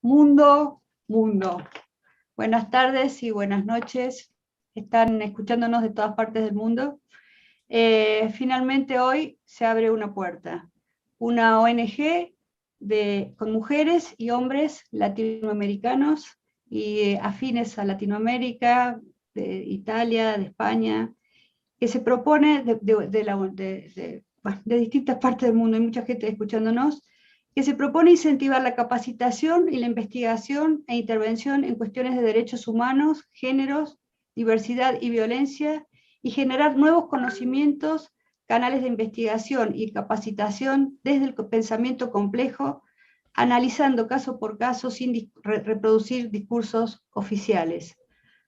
Mundo, mundo. Buenas tardes y buenas noches. Están escuchándonos de todas partes del mundo. Finalmente hoy se abre una puerta. Una ONG con mujeres y hombres latinoamericanos y afines a Latinoamérica, de Italia, de España, que se propone de distintas partes del mundo, hay mucha gente escuchándonos, que se propone incentivar la capacitación y la investigación e intervención en cuestiones de derechos humanos, géneros, diversidad y violencia, y generar nuevos conocimientos, canales de investigación y capacitación desde el pensamiento complejo, analizando caso por caso sin reproducir discursos oficiales.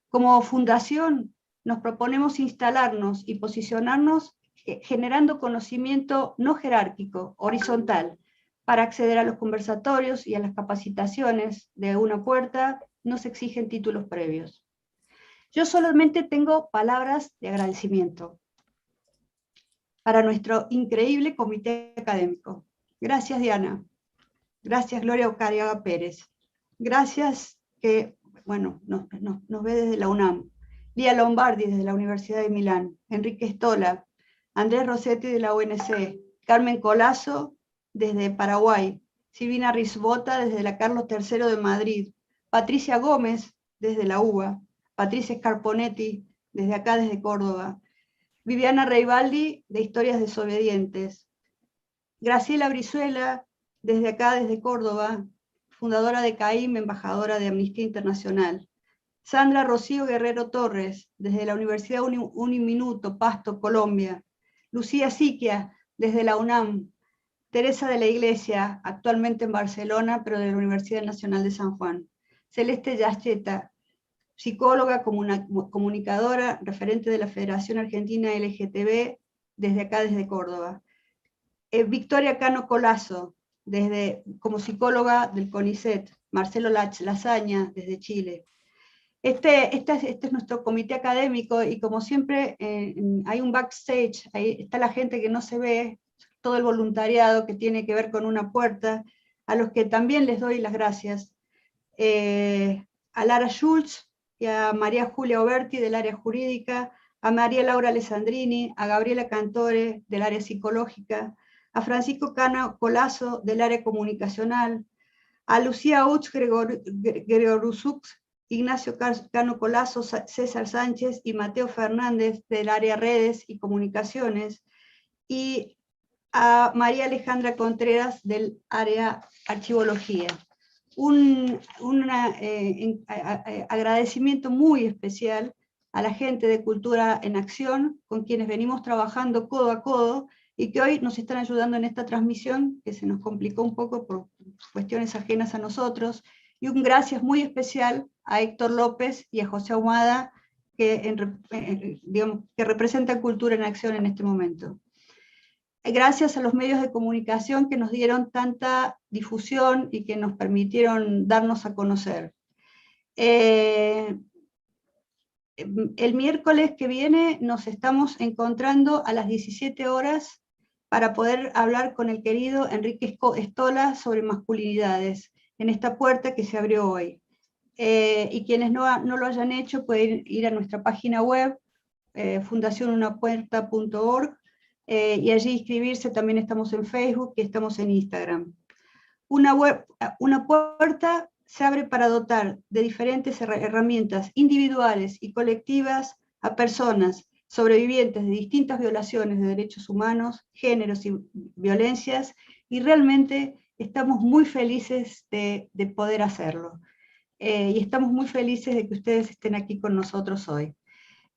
Como fundación, nos proponemos instalarnos y posicionarnos generando conocimiento no jerárquico, horizontal, para acceder a los conversatorios y a las capacitaciones de una puerta. No se exigen títulos previos. Yo solamente tengo palabras de agradecimiento para nuestro increíble comité académico. Gracias, Diana. Gracias, Gloria Ocariaga Pérez. Gracias que, bueno, nos ve desde la UNAM. Lía Lombardi desde la Universidad de Milán. Enrique Stola, Andrés Rossetti de la UNC, Carmen Colazo desde Paraguay, Silvina Risbota desde la Carlos III de Madrid, Patricia Gómez desde la UBA, Patricia Scarponetti desde acá, desde Córdoba, Viviana Reibaldi de Historias Desobedientes, Graciela Brizuela desde acá, desde Córdoba, fundadora de CAIM, embajadora de Amnistía Internacional, Sandra Rocío Guerrero Torres desde la Universidad Uniminuto, Pasto, Colombia, Lucía Siquia desde la UNAM, Teresa de la Iglesia, actualmente en Barcelona, pero de la Universidad Nacional de San Juan, Celeste Yascheta, psicóloga, comunicadora, referente de la Federación Argentina LGTB, desde acá, desde Córdoba, Victoria Cano Colazo, como psicóloga del CONICET, Marcelo Lasaña, desde Chile. Este es nuestro comité académico, y como siempre hay un backstage, ahí está la gente que no se ve, todo el voluntariado que tiene que ver con una puerta, a los que también les doy las gracias. A Lara Schultz y a María Julia Oberti del área jurídica, a María Laura Alessandrini, a Gabriela Cantore del área psicológica, a Francisco Cano Colazo del área comunicacional, a Lucía Utz Gregoruzuk, Ignacio Cano Colazo, César Sánchez y Mateo Fernández del área redes y comunicaciones, y a María Alejandra Contreras del área archivología. Un agradecimiento muy especial a la gente de Cultura en Acción, con quienes venimos trabajando codo a codo, y que hoy nos están ayudando en esta transmisión, que se nos complicó un poco por cuestiones ajenas a nosotros, y un gracias muy especial a Héctor López y a José Ahumada, que representan Cultura en Acción en este momento. Gracias a los medios de comunicación que nos dieron tanta difusión y que nos permitieron darnos a conocer. El miércoles que viene nos estamos encontrando a las 17 horas para poder hablar con el querido Enrique Stola sobre masculinidades, en esta puerta que se abrió hoy. Y quienes no lo hayan hecho pueden ir a nuestra página web, fundacionunapuerta.org, y allí inscribirse. También estamos en Facebook y estamos en Instagram. Una puerta se abre para dotar de diferentes herramientas individuales y colectivas a personas sobrevivientes de distintas violaciones de derechos humanos, géneros y violencias, y realmente estamos muy felices de poder hacerlo. Y estamos muy felices de que ustedes estén aquí con nosotros hoy.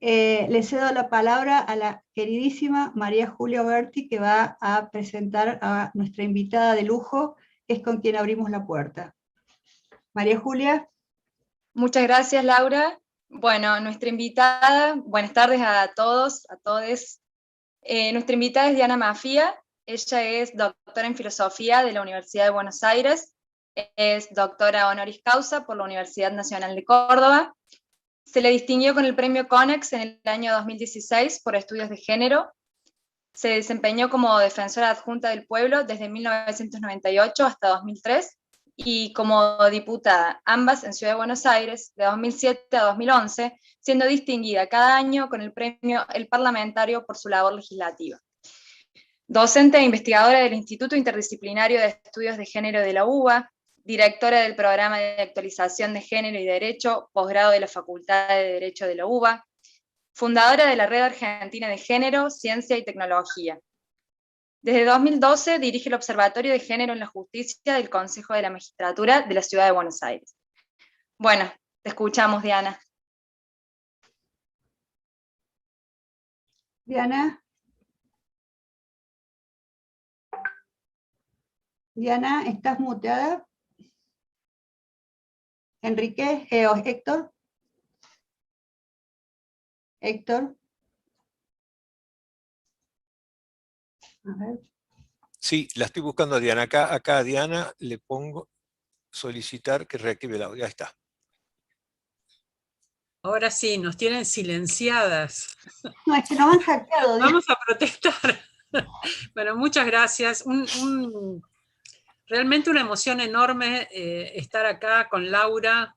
Le cedo la palabra a la queridísima María Julia Oberti, que va a presentar a nuestra invitada de lujo, que es con quien abrimos la puerta. María Julia. Muchas gracias, Laura. Bueno, nuestra invitada, buenas tardes a todos, a todes. Nuestra invitada es Diana Mafía. Ella es doctora en filosofía de la Universidad de Buenos Aires, es doctora honoris causa por la Universidad Nacional de Córdoba. Se le distinguió con el premio CONEX en el año 2016 por estudios de género. Se desempeñó como defensora adjunta del pueblo desde 1998 hasta 2003 y como diputada, ambas en Ciudad de Buenos Aires, de 2007 a 2011, siendo distinguida cada año con el premio El Parlamentario por su labor legislativa. Docente e investigadora del Instituto Interdisciplinario de Estudios de Género de la UBA, directora del Programa de Actualización de Género y Derecho, posgrado de la Facultad de Derecho de la UBA, fundadora de la Red Argentina de Género, Ciencia y Tecnología. Desde 2012 dirige el Observatorio de Género en la Justicia del Consejo de la Magistratura de la Ciudad de Buenos Aires. Bueno, te escuchamos, Diana. Diana. Diana, ¿estás muteada? Enrique, o Héctor. Héctor. A ver. Sí, la estoy buscando a Diana. Acá a Diana le pongo solicitar que reactive el audio. Ahí está. Ahora sí, nos tienen silenciadas. No, es que nos han hackeado. Vamos a protestar. Bueno, muchas gracias. Realmente una emoción enorme estar acá con Laura,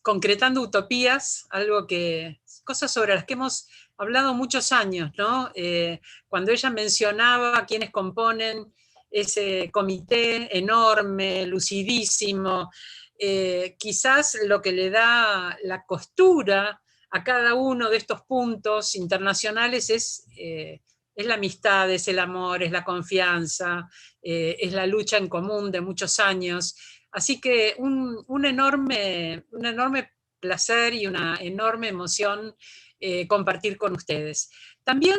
concretando utopías, cosas sobre las que hemos hablado muchos años, ¿no? Cuando ella mencionaba quienes componen ese comité enorme, lucidísimo, quizás lo que le da la costura a cada uno de estos puntos internacionales es la amistad, es el amor, es la confianza, es la lucha en común de muchos años. Así que un enorme placer y una enorme emoción compartir con ustedes. También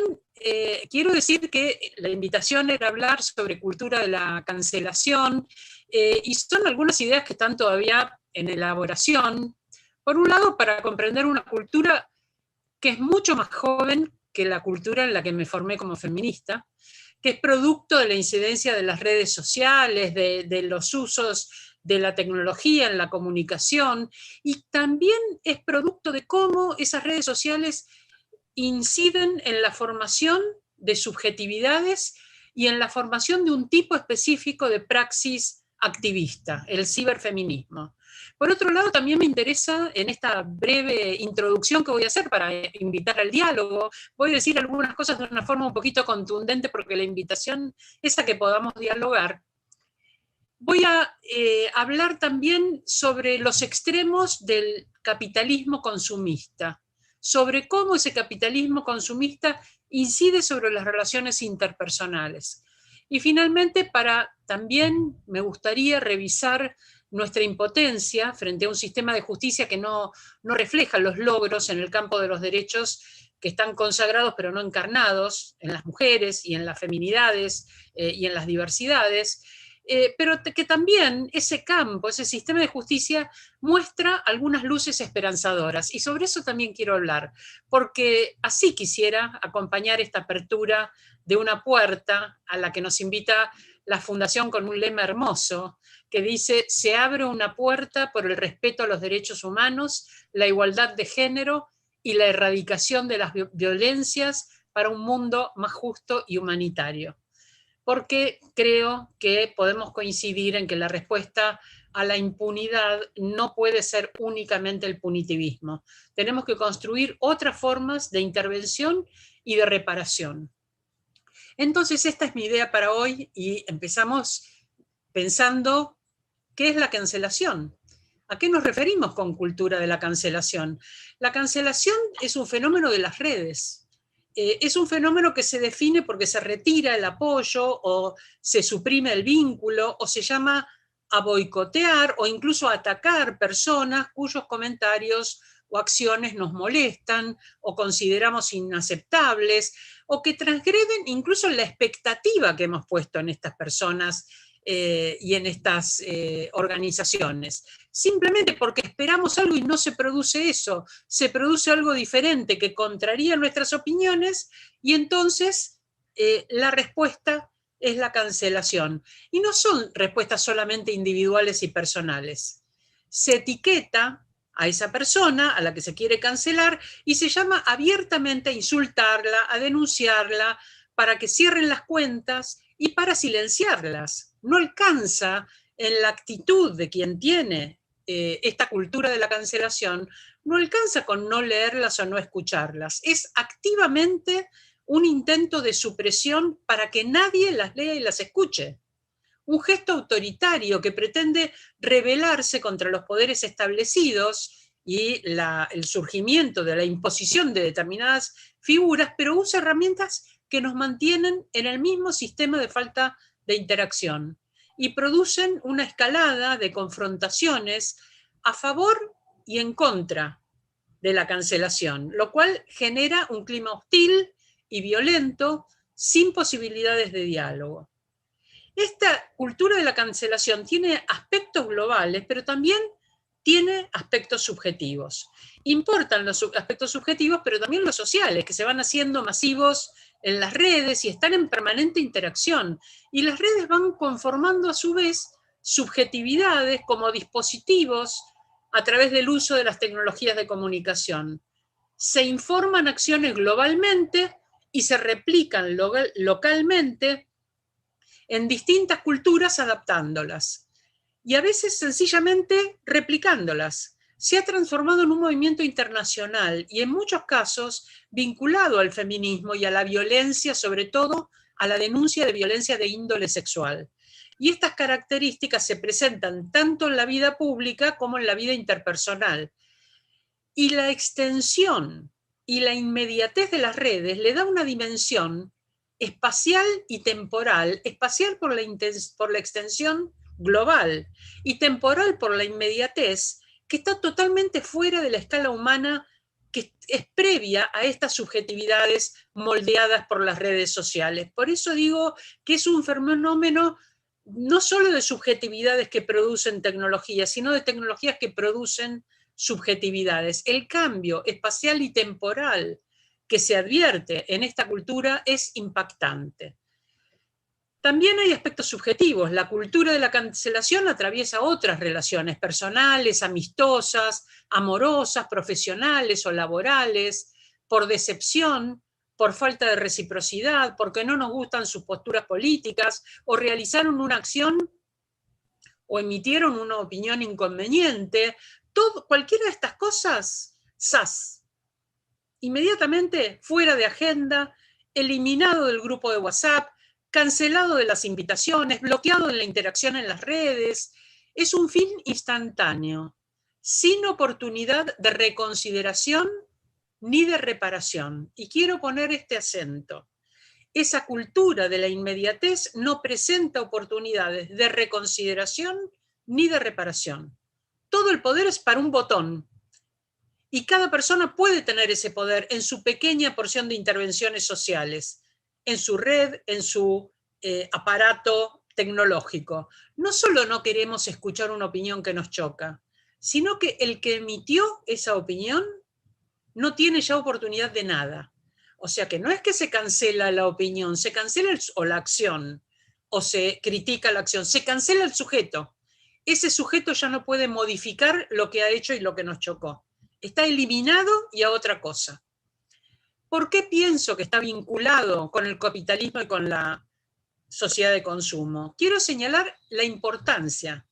quiero decir que la invitación era hablar sobre cultura de la cancelación, y son algunas ideas que están todavía en elaboración. Por un lado, para comprender una cultura que es mucho más joven que la cultura en la que me formé como feminista, que es producto de la incidencia de las redes sociales, de los usos de la tecnología en la comunicación, y también es producto de cómo esas redes sociales inciden en la formación de subjetividades y en la formación de un tipo específico de praxis activista, el ciberfeminismo. Por otro lado, también me interesa, en esta breve introducción que voy a hacer para invitar al diálogo, voy a decir algunas cosas de una forma un poquito contundente porque la invitación es a que podamos dialogar. Voy a hablar también sobre los extremos del capitalismo consumista, sobre cómo ese capitalismo consumista incide sobre las relaciones interpersonales. Y finalmente, también me gustaría revisar nuestra impotencia frente a un sistema de justicia que no refleja los logros en el campo de los derechos que están consagrados pero no encarnados en las mujeres y en las feminidades y en las diversidades, pero que también ese campo, ese sistema de justicia muestra algunas luces esperanzadoras, y sobre eso también quiero hablar, porque así quisiera acompañar esta apertura de una puerta a la que nos invita la Fundación con un lema hermoso que dice: se abre una puerta por el respeto a los derechos humanos, la igualdad de género y la erradicación de las violencias para un mundo más justo y humanitario. Porque creo que podemos coincidir en que la respuesta a la impunidad no puede ser únicamente el punitivismo. Tenemos que construir otras formas de intervención y de reparación. Entonces, esta es mi idea para hoy, y empezamos pensando qué es la cancelación. ¿A qué nos referimos con cultura de la cancelación? La cancelación es un fenómeno de las redes. Es un fenómeno que se define porque se retira el apoyo o se suprime el vínculo o se llama a boicotear o incluso a atacar personas cuyos comentarios o acciones nos molestan o consideramos inaceptables o que transgreden incluso la expectativa que hemos puesto en estas personas y en estas organizaciones. Simplemente porque esperamos algo y no se produce eso, se produce algo diferente que contraría nuestras opiniones, y entonces la respuesta es la cancelación. Y no son respuestas solamente individuales y personales. Se etiqueta a esa persona a la que se quiere cancelar y se llama abiertamente a insultarla, a denunciarla, para que cierren las cuentas y para silenciarlas. No alcanza en la actitud de quien tiene esta cultura de la cancelación, no alcanza con no leerlas o no escucharlas. Es activamente un intento de supresión para que nadie las lea y las escuche. Un gesto autoritario que pretende rebelarse contra los poderes establecidos y el surgimiento de la imposición de determinadas figuras, pero usa herramientas que nos mantienen en el mismo sistema de falta de interacción y producen una escalada de confrontaciones a favor y en contra de la cancelación, lo cual genera un clima hostil y violento sin posibilidades de diálogo. Esta cultura de la cancelación tiene aspectos globales, pero también tiene aspectos subjetivos. Importan los aspectos subjetivos, pero también los sociales, que se van haciendo masivos en las redes y están en permanente interacción. Y las redes van conformando a su vez subjetividades como dispositivos a través del uso de las tecnologías de comunicación. Se informan acciones globalmente y se replican localmente en distintas culturas adaptándolas. Y a veces sencillamente replicándolas. Se ha transformado en un movimiento internacional y en muchos casos vinculado al feminismo y a la violencia, sobre todo a la denuncia de violencia de índole sexual. Y estas características se presentan tanto en la vida pública como en la vida interpersonal. Y la extensión y la inmediatez de las redes le da una dimensión espacial y temporal, espacial por la extensión global y temporal por la inmediatez, que está totalmente fuera de la escala humana que es previa a estas subjetividades moldeadas por las redes sociales. Por eso digo que es un fenómeno no solo de subjetividades que producen tecnologías, sino de tecnologías que producen subjetividades. El cambio espacial y temporal que se advierte en esta cultura es impactante. También hay aspectos subjetivos. La cultura de la cancelación atraviesa otras relaciones personales, amistosas, amorosas, profesionales o laborales, por decepción, por falta de reciprocidad, porque no nos gustan sus posturas políticas, o realizaron una acción o emitieron una opinión inconveniente. Cualquiera de estas cosas, ¡zas! Inmediatamente fuera de agenda, eliminado del grupo de WhatsApp, cancelado de las invitaciones, bloqueado en la interacción en las redes. Es un fin instantáneo, sin oportunidad de reconsideración ni de reparación. Y quiero poner este acento. Esa cultura de la inmediatez no presenta oportunidades de reconsideración ni de reparación. Todo el poder es para un botón. Y cada persona puede tener ese poder en su pequeña porción de intervenciones sociales, en su red, en su aparato tecnológico. No solo no queremos escuchar una opinión que nos choca, sino que el que emitió esa opinión no tiene ya oportunidad de nada. O sea que no es que se cancela la opinión, se cancela o la acción, o se critica la acción, se cancela el sujeto. Ese sujeto ya no puede modificar lo que ha hecho y lo que nos chocó. Está eliminado y a otra cosa. ¿Por qué pienso que está vinculado con el capitalismo y con la sociedad de consumo? Quiero señalar la importancia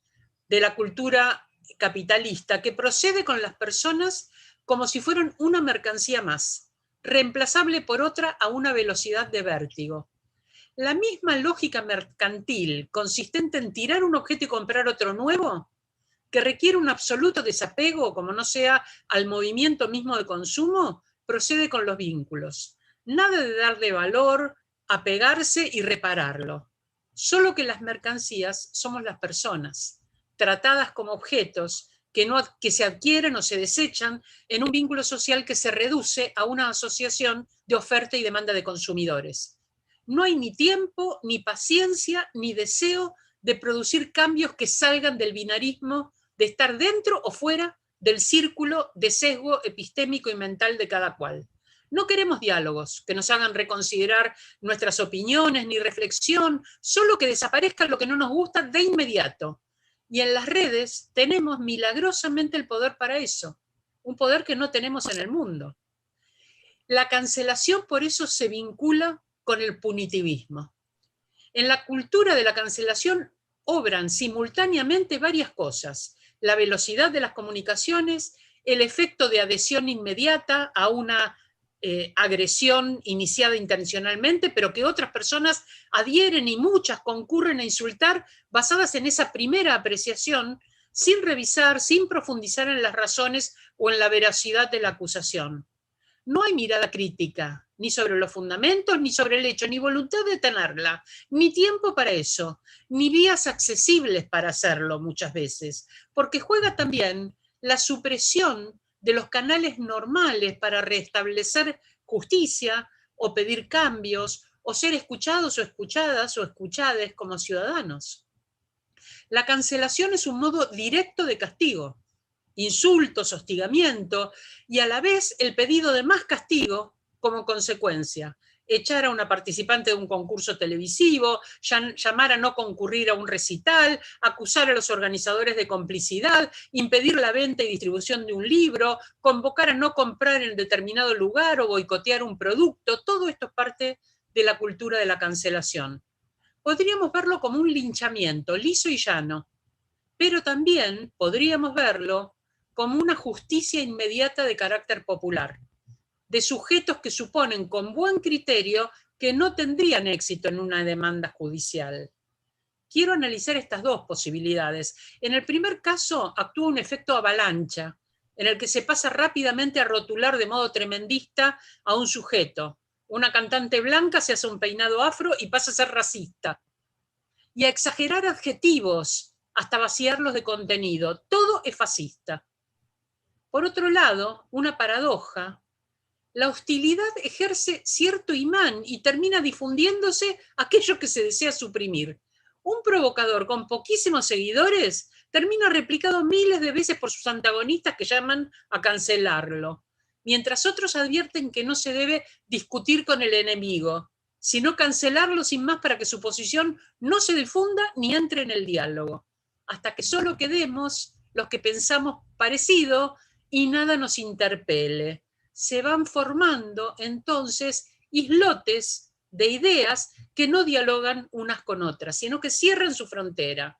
de la cultura capitalista que procede con las personas como si fueran una mercancía más, reemplazable por otra a una velocidad de vértigo. La misma lógica mercantil, consistente en tirar un objeto y comprar otro nuevo, que requiere un absoluto desapego, como no sea al movimiento mismo de consumo, procede con los vínculos. Nada de darle valor, apegarse y repararlo. Solo que las mercancías somos las personas, tratadas como objetos que se adquieren o se desechan en un vínculo social que se reduce a una asociación de oferta y demanda de consumidores. No hay ni tiempo, ni paciencia, ni deseo de producir cambios que salgan del binarismo de estar dentro o fuera del círculo de sesgo epistémico y mental de cada cual. No queremos diálogos que nos hagan reconsiderar nuestras opiniones ni reflexión, solo que desaparezca lo que no nos gusta de inmediato. Y en las redes tenemos milagrosamente el poder para eso, un poder que no tenemos en el mundo. La cancelación por eso se vincula con el punitivismo. En la cultura de la cancelación obran simultáneamente varias cosas: la velocidad de las comunicaciones, el efecto de adhesión inmediata a una agresión iniciada intencionalmente, pero que otras personas adhieren y muchas concurren a insultar basadas en esa primera apreciación, sin revisar, sin profundizar en las razones o en la veracidad de la acusación. No hay mirada crítica, ni sobre los fundamentos, ni sobre el hecho, ni voluntad de tenerla, ni tiempo para eso, ni vías accesibles para hacerlo muchas veces, porque juega también la supresión de los canales normales para restablecer justicia o pedir cambios o ser escuchados o escuchadas o escuchades como ciudadanos. La cancelación es un modo directo de castigo, insultos, hostigamiento y a la vez el pedido de más castigo como consecuencia. Echar a una participante de un concurso televisivo, llamar a no concurrir a un recital, acusar a los organizadores de complicidad, impedir la venta y distribución de un libro, convocar a no comprar en determinado lugar o boicotear un producto. Todo esto es parte de la cultura de la cancelación. Podríamos verlo como un linchamiento, liso y llano, pero también podríamos verlo como una justicia inmediata de carácter popular, de sujetos que suponen con buen criterio que no tendrían éxito en una demanda judicial. Quiero analizar estas dos posibilidades. En el primer caso actúa un efecto avalancha, en el que se pasa rápidamente a rotular de modo tremendista a un sujeto. Una cantante blanca se hace un peinado afro y pasa a ser racista. Y a exagerar adjetivos hasta vaciarlos de contenido. Todo es fascista. Por otro lado, una paradoja: la hostilidad ejerce cierto imán y termina difundiéndose aquello que se desea suprimir. Un provocador con poquísimos seguidores termina replicado miles de veces por sus antagonistas que llaman a cancelarlo, mientras otros advierten que no se debe discutir con el enemigo, sino cancelarlo sin más para que su posición no se difunda ni entre en el diálogo, hasta que solo quedemos los que pensamos parecido y nada nos interpele. Se van formando entonces islotes de ideas que no dialogan unas con otras, sino que cierran su frontera.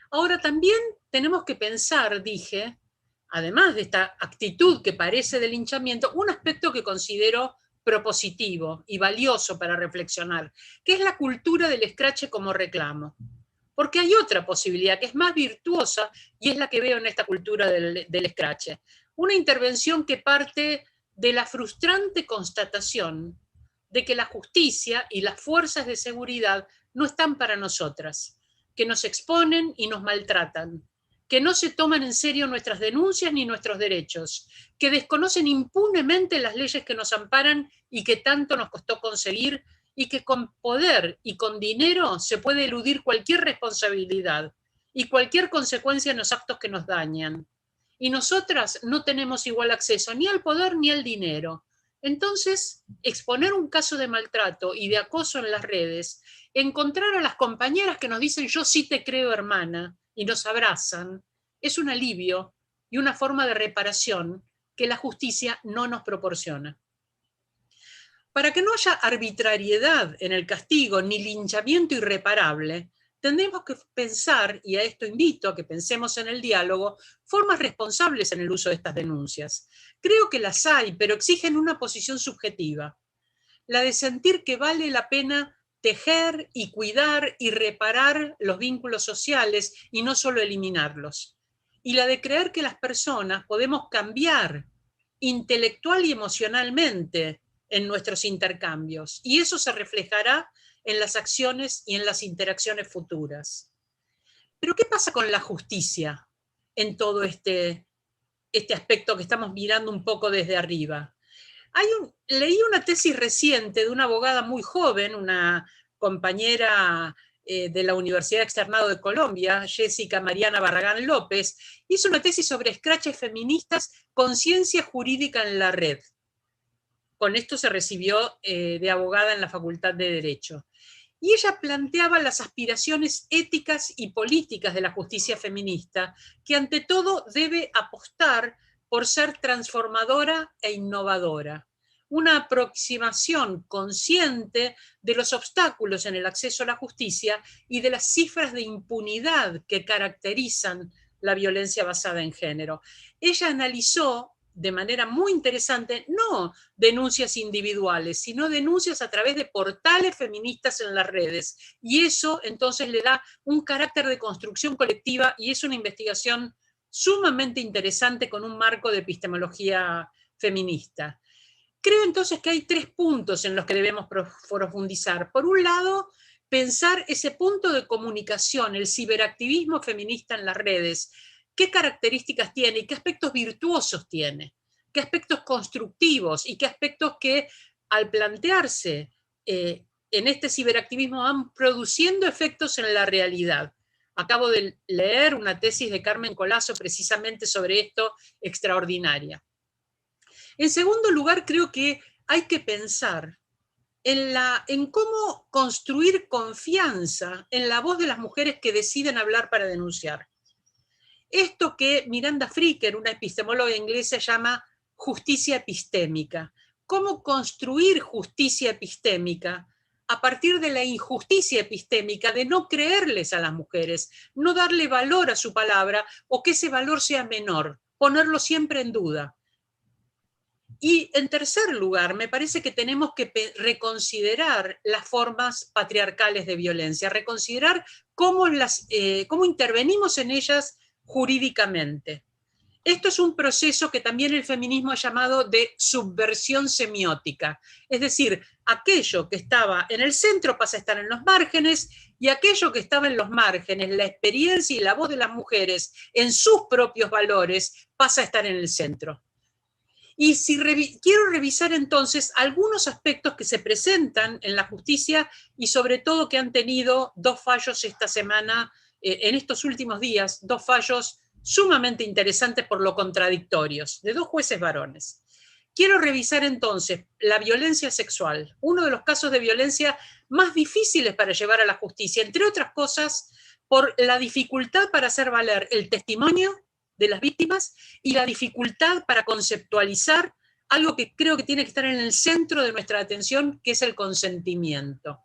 Ahora también tenemos que pensar, dije, además de esta actitud que parece de linchamiento, un aspecto que considero propositivo y valioso para reflexionar, que es la cultura del escrache como reclamo. Porque hay otra posibilidad que es más virtuosa y es la que veo en esta cultura del escrache. Una intervención que parte de la frustrante constatación de que la justicia y las fuerzas de seguridad no están para nosotras, que nos exponen y nos maltratan, que no se toman en serio nuestras denuncias ni nuestros derechos, que desconocen impunemente las leyes que nos amparan y que tanto nos costó conseguir, y que con poder y con dinero se puede eludir cualquier responsabilidad y cualquier consecuencia en los actos que nos dañan. Y nosotras no tenemos igual acceso ni al poder ni al dinero. Entonces, exponer un caso de maltrato y de acoso en las redes, encontrar a las compañeras que nos dicen yo sí te creo hermana y nos abrazan, es un alivio y una forma de reparación que la justicia no nos proporciona. Para que no haya arbitrariedad en el castigo ni linchamiento irreparable, tendremos que pensar, y a esto invito a que pensemos en el diálogo, formas responsables en el uso de estas denuncias. Creo que las hay, pero exigen una posición subjetiva, la de sentir que vale la pena tejer y cuidar y reparar los vínculos sociales y no solo eliminarlos, y la de creer que las personas podemos cambiar intelectual y emocionalmente en nuestros intercambios, y eso se reflejará en las acciones y en las interacciones futuras. Pero ¿qué pasa con la justicia en todo este aspecto que estamos mirando un poco desde arriba? Leí una tesis reciente de una abogada muy joven, una compañera de la Universidad Externado de Colombia, Jessica Mariana Barragán López, hizo una tesis sobre escraches feministas, conciencia jurídica en la red. Con esto se recibió de abogada en la Facultad de Derecho. Y ella planteaba las aspiraciones éticas y políticas de la justicia feminista, que ante todo debe apostar por ser transformadora e innovadora. una aproximación consciente de los obstáculos en el acceso a la justicia y de las cifras de impunidad que caracterizan la violencia basada en género. Ella analizó de manera muy interesante, no denuncias individuales, sino denuncias a través de portales feministas en las redes. Y eso entonces le da un carácter de construcción colectiva y es una investigación sumamente interesante con un marco de epistemología feminista. Creo entonces que hay 3 puntos en los que debemos profundizar. Por un lado, pensar ese punto de comunicación, el ciberactivismo feminista en las redes, qué características tiene y qué aspectos virtuosos tiene, qué aspectos constructivos y qué aspectos que al plantearse en este ciberactivismo van produciendo efectos en la realidad. Acabo de leer una tesis de Carmen Colazo precisamente sobre esto, extraordinaria. En segundo lugar, creo que hay que pensar en cómo construir confianza en la voz de las mujeres que deciden hablar para denunciar. Esto que Miranda Fricker, una epistemóloga inglesa, llama justicia epistémica. ¿Cómo construir justicia epistémica a partir de la injusticia epistémica de no creerles a las mujeres, no darle valor a su palabra o que ese valor sea menor, ponerlo siempre en duda? Y en tercer lugar, me parece que tenemos que reconsiderar las formas patriarcales de violencia, reconsiderar cómo intervenimos en ellas jurídicamente. Esto es un proceso que también el feminismo ha llamado de subversión semiótica, es decir, aquello que estaba en el centro pasa a estar en los márgenes y aquello que estaba en los márgenes, la experiencia y la voz de las mujeres en sus propios valores, pasa a estar en el centro. Y si quiero revisar entonces algunos aspectos que se presentan en la justicia y sobre todo que han tenido 2 fallos esta semana, en estos últimos días, 2 fallos sumamente interesantes por lo contradictorios, de 2 jueces varones. Quiero revisar entonces la violencia sexual, uno de los casos de violencia más difíciles para llevar a la justicia, entre otras cosas por la dificultad para hacer valer el testimonio de las víctimas y la dificultad para conceptualizar algo que creo que tiene que estar en el centro de nuestra atención, que es el consentimiento.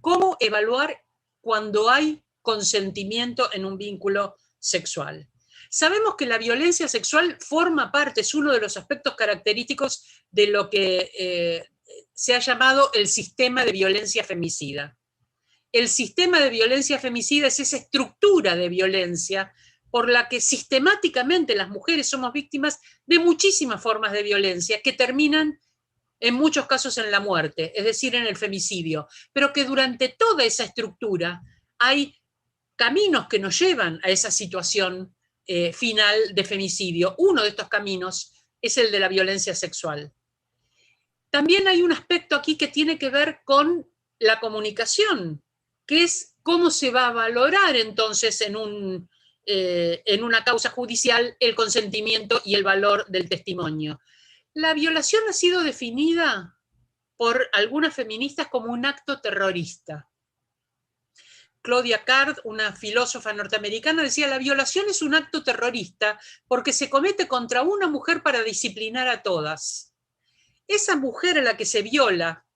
¿Cómo evaluar cuando hay consentimiento en un vínculo sexual? Sabemos que la violencia sexual forma parte, es uno de los aspectos característicos de lo que se ha llamado el sistema de violencia femicida. El sistema de violencia femicida es esa estructura de violencia por la que sistemáticamente las mujeres somos víctimas de muchísimas formas de violencia que terminan en muchos casos en la muerte, es decir, en el femicidio, pero que durante toda esa estructura hay caminos que nos llevan a esa situación final de femicidio. Uno de estos caminos es el de la violencia sexual. También hay un aspecto aquí que tiene que ver con la comunicación, que es cómo se va a valorar entonces en una causa judicial el consentimiento y el valor del testimonio. La violación ha sido definida por algunas feministas como un acto terrorista. Claudia Card, una filósofa norteamericana, decía: la violación es un acto terrorista porque se comete contra una mujer para disciplinar a todas. Esa mujer a la que se viola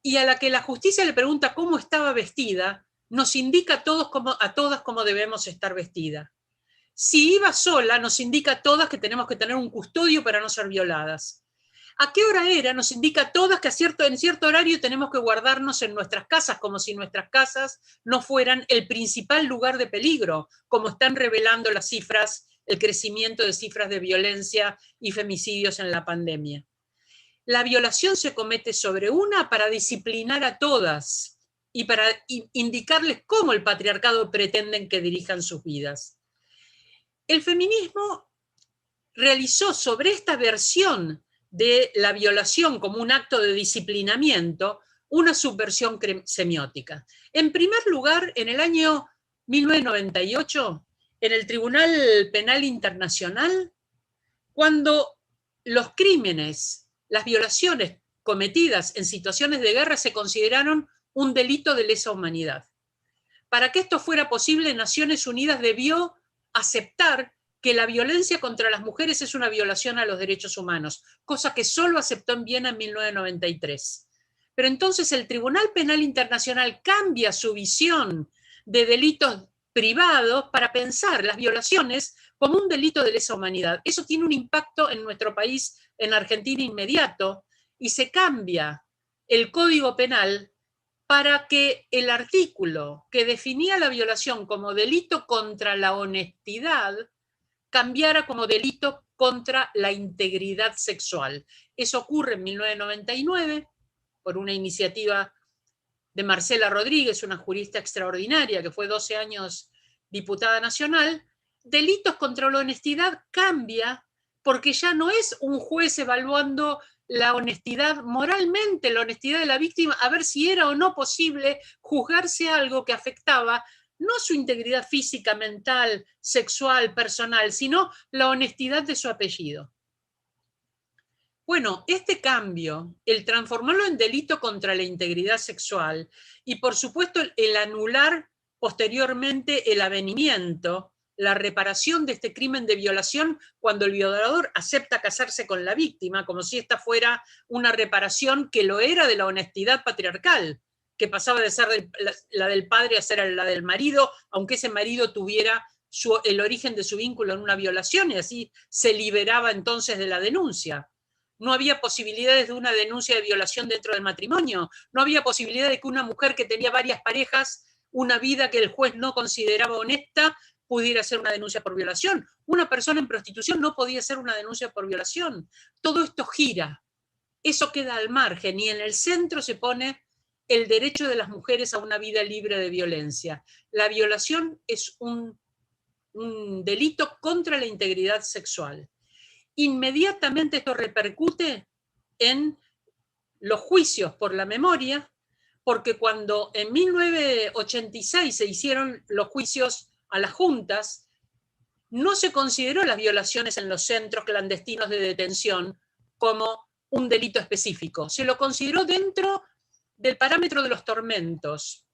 y a la que la justicia le pregunta cómo estaba vestida, nos indica a todas cómo debemos estar vestidas. Si iba sola, nos indica a todas que tenemos que tener un custodio para no ser violadas. ¿A qué hora era? Nos indica a todas que en cierto horario tenemos que guardarnos en nuestras casas, como si nuestras casas no fueran el principal lugar de peligro, como están revelando las cifras, el crecimiento de cifras de violencia y femicidios en la pandemia. La violación se comete sobre una para disciplinar a todas y para indicarles cómo el patriarcado pretenden que dirijan sus vidas. El feminismo realizó sobre esta versión de la violación como un acto de disciplinamiento una subversión semiótica. En primer lugar, en el año 1998, en el Tribunal Penal Internacional, cuando los crímenes, las violaciones cometidas en situaciones de guerra se consideraron un delito de lesa humanidad. Para que esto fuera posible, Naciones Unidas debió aceptar que la violencia contra las mujeres es una violación a los derechos humanos, cosa que solo aceptó en Viena en 1993. Pero entonces el Tribunal Penal Internacional cambia su visión de delitos privados para pensar las violaciones como un delito de lesa humanidad. Eso tiene un impacto en nuestro país, en Argentina, inmediato, y se cambia el Código Penal para que el artículo que definía la violación como delito contra la honestidad cambiara como delito contra la integridad sexual. Eso ocurre en 1999 por una iniciativa de Marcela Rodríguez, una jurista extraordinaria que fue 12 años diputada nacional. Delitos contra la honestidad cambia porque ya no es un juez evaluando la honestidad moralmente, la honestidad de la víctima, a ver si era o no posible juzgarse algo que afectaba no su integridad física, mental, sexual, personal, sino la honestidad de su apellido. Bueno, este cambio, el transformarlo en delito contra la integridad sexual y por supuesto el anular posteriormente el avenimiento, la reparación de este crimen de violación cuando el violador acepta casarse con la víctima, como si esta fuera una reparación que lo era de la honestidad patriarcal, que pasaba de ser la del padre a ser la del marido, aunque ese marido tuviera el origen de su vínculo en una violación, y así se liberaba entonces de la denuncia. No había posibilidades de una denuncia de violación dentro del matrimonio, no había posibilidad de que una mujer que tenía varias parejas, una vida que el juez no consideraba honesta, pudiera hacer una denuncia por violación. Una persona en prostitución no podía hacer una denuncia por violación. Todo esto gira, eso queda al margen, y en el centro se pone el derecho de las mujeres a una vida libre de violencia. La violación es un delito contra la integridad sexual. Inmediatamente esto repercute en los juicios por la memoria, porque cuando en 1986 se hicieron los juicios a las juntas, no se consideró las violaciones en los centros clandestinos de detención como un delito específico. Se lo consideró dentro del parámetro de los tormentos,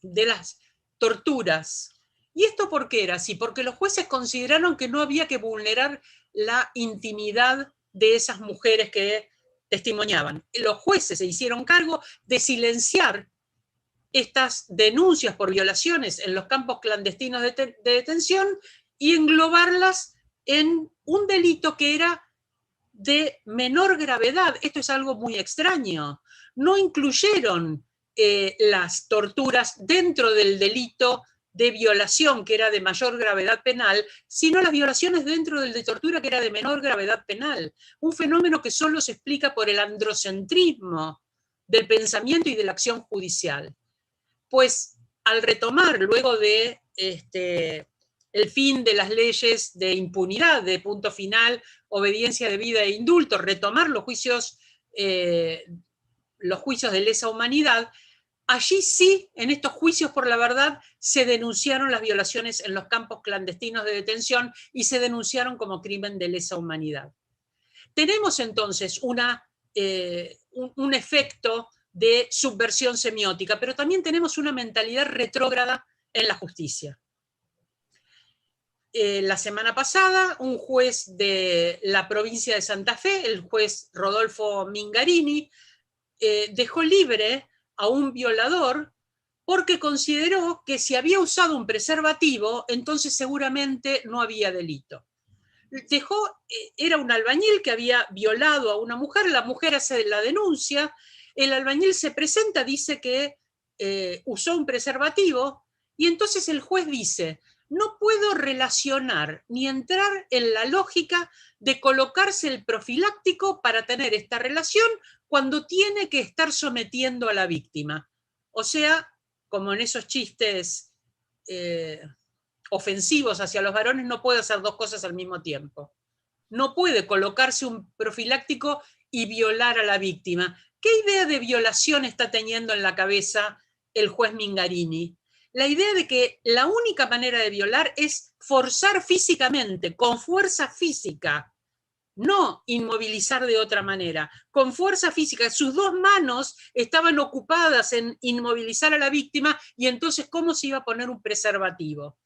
de las torturas. ¿Y esto por qué era así? Porque los jueces consideraron que no había que vulnerar la intimidad de esas mujeres que testimoniaban. Los jueces se hicieron cargo de silenciar estas denuncias por violaciones en los campos clandestinos de detención y englobarlas en un delito que era de menor gravedad. Esto es algo muy extraño. No incluyeron las torturas dentro del delito de violación, que era de mayor gravedad penal, sino las violaciones dentro del de tortura, que era de menor gravedad penal. Un fenómeno que solo se explica por el androcentrismo del pensamiento y de la acción judicial. Pues al retomar, luego de el fin de las leyes de impunidad, de punto final, obediencia debida e indulto, retomar los juicios de lesa humanidad, allí sí, en estos juicios por la verdad, se denunciaron las violaciones en los campos clandestinos de detención y se denunciaron como crimen de lesa humanidad. Tenemos entonces un efecto de subversión semiótica, pero también tenemos una mentalidad retrógrada en la justicia. La semana pasada, un juez de la provincia de Santa Fe, el juez Rodolfo Mingarini, dejó libre a un violador porque consideró que si había usado un preservativo, entonces seguramente no había delito. Era un albañil que había violado a una mujer, la mujer hace la denuncia, el albañil se presenta, dice que usó un preservativo, y entonces el juez dice: no puedo relacionar ni entrar en la lógica de colocarse el profiláctico para tener esta relación cuando tiene que estar sometiendo a la víctima. O sea, como en esos chistes ofensivos hacia los varones, no puede hacer dos cosas al mismo tiempo. No puede colocarse un profiláctico y violar a la víctima. ¿Qué idea de violación está teniendo en la cabeza el juez Mingarini? La idea de que la única manera de violar es forzar físicamente, con fuerza física, no inmovilizar de otra manera, con fuerza física. Sus dos manos estaban ocupadas en inmovilizar a la víctima, y entonces ¿cómo se iba a poner un preservativo?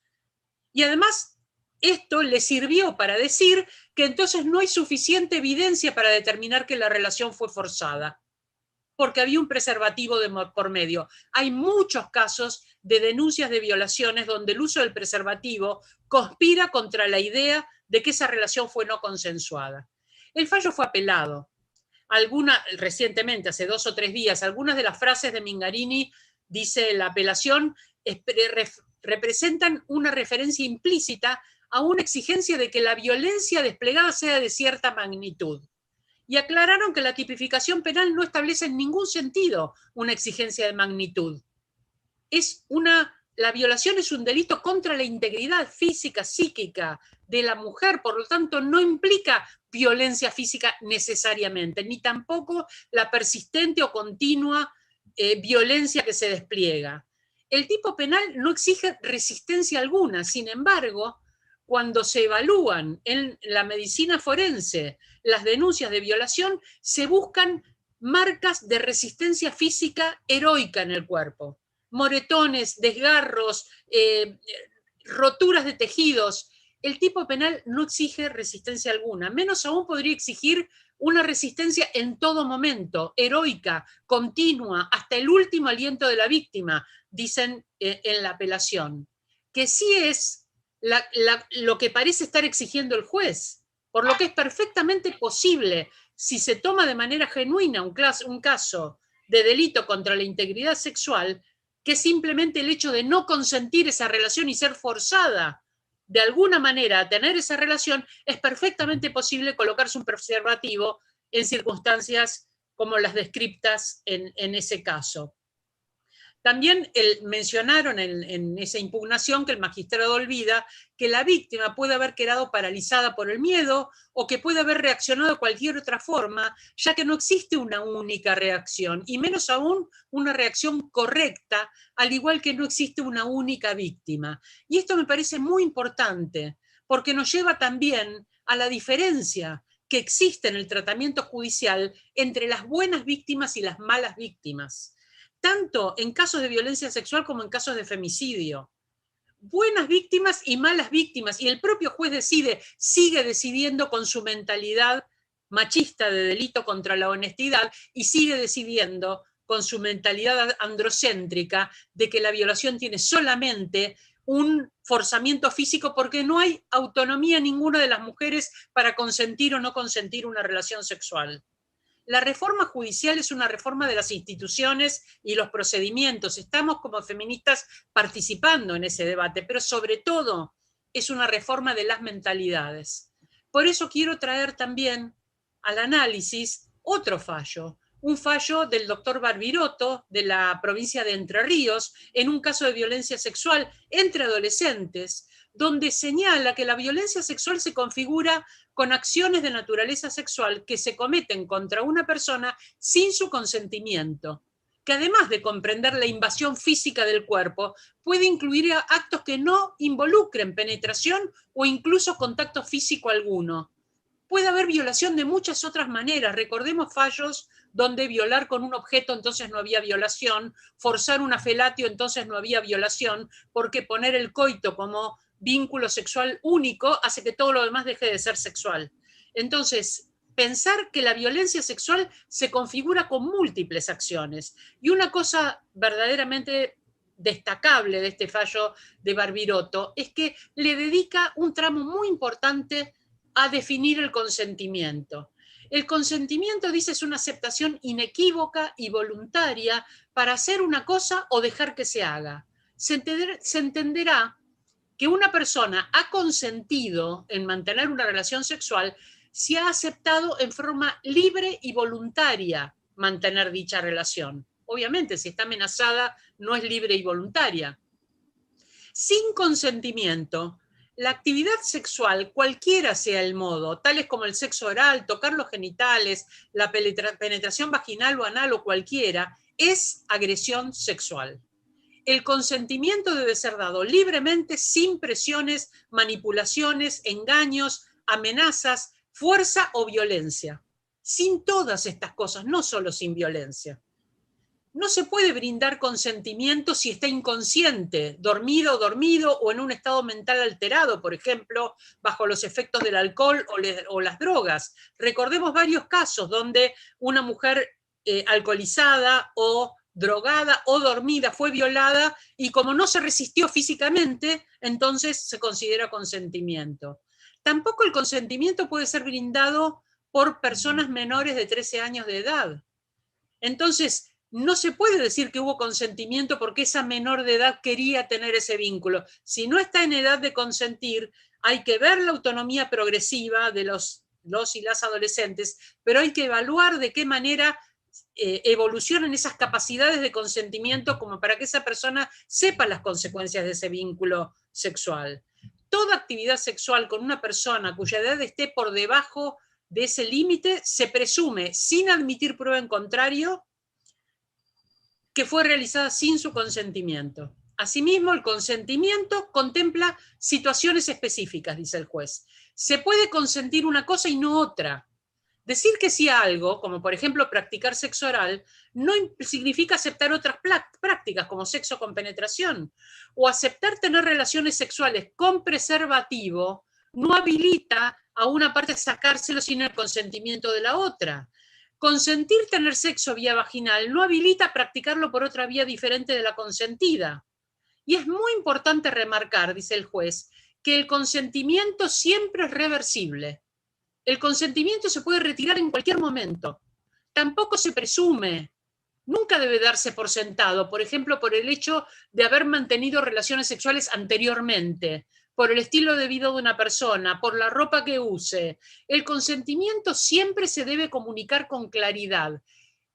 Y además esto le sirvió para decir que entonces no hay suficiente evidencia para determinar que la relación fue forzada, porque había un preservativo por medio. Hay muchos casos de denuncias de violaciones donde el uso del preservativo conspira contra la idea de que esa relación fue no consensuada. El fallo fue apelado. Recientemente, hace 2 o 3 días, algunas de las frases de Mingarini, dice la apelación, representan una referencia implícita a una exigencia de que la violencia desplegada sea de cierta magnitud. Y aclararon que la tipificación penal no establece en ningún sentido una exigencia de magnitud. La violación es un delito contra la integridad física, psíquica de la mujer, por lo tanto no implica violencia física necesariamente, ni tampoco la persistente o continua violencia que se despliega. El tipo penal no exige resistencia alguna, sin embargo, cuando se evalúan en la medicina forense las denuncias de violación, se buscan marcas de resistencia física heroica en el cuerpo. Moretones, desgarros, roturas de tejidos. El tipo penal no exige resistencia alguna, menos aún podría exigir una resistencia en todo momento, heroica, continua, hasta el último aliento de la víctima, dicen en la apelación, que sí es lo que parece estar exigiendo el juez, por lo que es perfectamente posible, si se toma de manera genuina un caso de delito contra la integridad sexual, que simplemente el hecho de no consentir esa relación y ser forzada de alguna manera a tener esa relación, es perfectamente posible colocarse un preservativo en circunstancias como las descriptas en ese caso. También mencionaron en esa impugnación que el magistrado olvida que la víctima puede haber quedado paralizada por el miedo o que puede haber reaccionado de cualquier otra forma, ya que no existe una única reacción, y menos aún una reacción correcta, al igual que no existe una única víctima. Y esto me parece muy importante, porque nos lleva también a la diferencia que existe en el tratamiento judicial entre las buenas víctimas y las malas víctimas, tanto en casos de violencia sexual como en casos de femicidio. Buenas víctimas y malas víctimas, y el propio juez sigue decidiendo con su mentalidad machista de delito contra la honestidad, y sigue decidiendo con su mentalidad androcéntrica de que la violación tiene solamente un forzamiento físico, porque no hay autonomía ninguna de las mujeres para consentir o no consentir una relación sexual. La reforma judicial es una reforma de las instituciones y los procedimientos. Estamos como feministas participando en ese debate, pero sobre todo es una reforma de las mentalidades. Por eso quiero traer también al análisis otro fallo, un fallo del doctor Barbirotto de la provincia de Entre Ríos, en un caso de violencia sexual entre adolescentes, donde señala que la violencia sexual se configura con acciones de naturaleza sexual que se cometen contra una persona sin su consentimiento, que además de comprender la invasión física del cuerpo, puede incluir actos que no involucren penetración o incluso contacto físico alguno. Puede haber violación de muchas otras maneras. Recordemos fallos donde violar con un objeto entonces no había violación, forzar un afelatio entonces no había violación, porque poner el coito como vínculo sexual único hace que todo lo demás deje de ser sexual. Entonces, pensar que la violencia sexual se configura con múltiples acciones. Y una cosa verdaderamente destacable de este fallo de Barbirotto es que le dedica un tramo muy importante a definir el consentimiento. El consentimiento, dice, es una aceptación inequívoca y voluntaria para hacer una cosa o dejar que se haga. Se entenderá que una persona ha consentido en mantener una relación sexual si ha aceptado en forma libre y voluntaria mantener dicha relación. Obviamente, si está amenazada, no es libre y voluntaria. Sin consentimiento, la actividad sexual, cualquiera sea el modo, tales como el sexo oral, tocar los genitales, la penetración vaginal o anal o cualquiera, es agresión sexual. El consentimiento debe ser dado libremente, sin presiones, manipulaciones, engaños, amenazas, fuerza o violencia. Sin todas estas cosas, no solo sin violencia. no se puede brindar consentimiento si está inconsciente, dormido o en un estado mental alterado, por ejemplo, bajo los efectos del alcohol o las drogas. Recordemos varios casos donde una mujer alcoholizada o drogada o dormida fue violada y como no se resistió físicamente, entonces se considera consentimiento. Tampoco el consentimiento puede ser brindado por personas menores de 13 años de edad. Entonces, no se puede decir que hubo consentimiento porque esa menor de edad quería tener ese vínculo. Si no está en edad de consentir, hay que ver la autonomía progresiva de los y las adolescentes, pero hay que evaluar de qué manera evolucionan esas capacidades de consentimiento como para que esa persona sepa las consecuencias de ese vínculo sexual. Toda actividad sexual con una persona cuya edad esté por debajo de ese límite se presume, sin admitir prueba en contrario, que fue realizada sin su consentimiento. Asimismo, el consentimiento contempla situaciones específicas, dice el juez. Se puede consentir una cosa y no otra. Decir que sí a algo, como por ejemplo practicar sexo oral, no significa aceptar otras prácticas, como sexo con penetración, o aceptar tener relaciones sexuales con preservativo no habilita a una parte a sacárselo sin el consentimiento de la otra. Consentir tener sexo vía vaginal no habilita practicarlo por otra vía diferente de la consentida. Y es muy importante remarcar, dice el juez, que el consentimiento siempre es reversible. El consentimiento se puede retirar en cualquier momento. Tampoco se presume. Nunca debe darse por sentado, por ejemplo, por el hecho de haber mantenido relaciones sexuales anteriormente, por el estilo de vida de una persona, por la ropa que use. El consentimiento siempre se debe comunicar con claridad.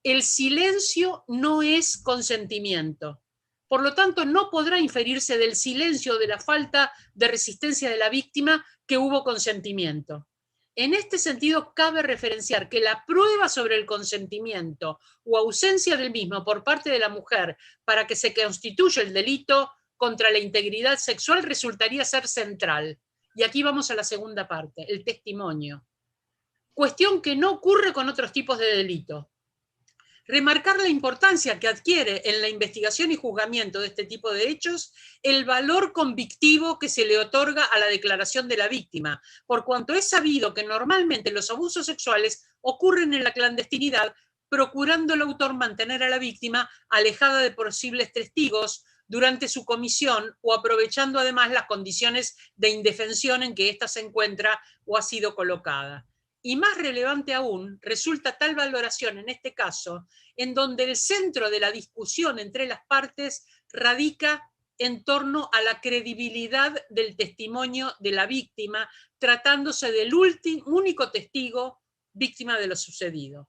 El silencio no es consentimiento. Por lo tanto, no podrá inferirse del silencio o de la falta de resistencia de la víctima que hubo consentimiento. En este sentido, cabe referenciar que la prueba sobre el consentimiento o ausencia del mismo por parte de la mujer para que se constituya el delito contra la integridad sexual resultaría ser central. Y aquí vamos a la segunda parte, el testimonio. Cuestión que no ocurre con otros tipos de delito. Remarcar la importancia que adquiere en la investigación y juzgamiento de este tipo de hechos el valor convictivo que se le otorga a la declaración de la víctima, por cuanto es sabido que normalmente los abusos sexuales ocurren en la clandestinidad, procurando el autor mantener a la víctima alejada de posibles testigos durante su comisión o aprovechando además las condiciones de indefensión en que ésta se encuentra o ha sido colocada. Y más relevante aún, resulta tal valoración en este caso, en donde el centro de la discusión entre las partes radica en torno a la credibilidad del testimonio de la víctima, tratándose del único testigo víctima de lo sucedido.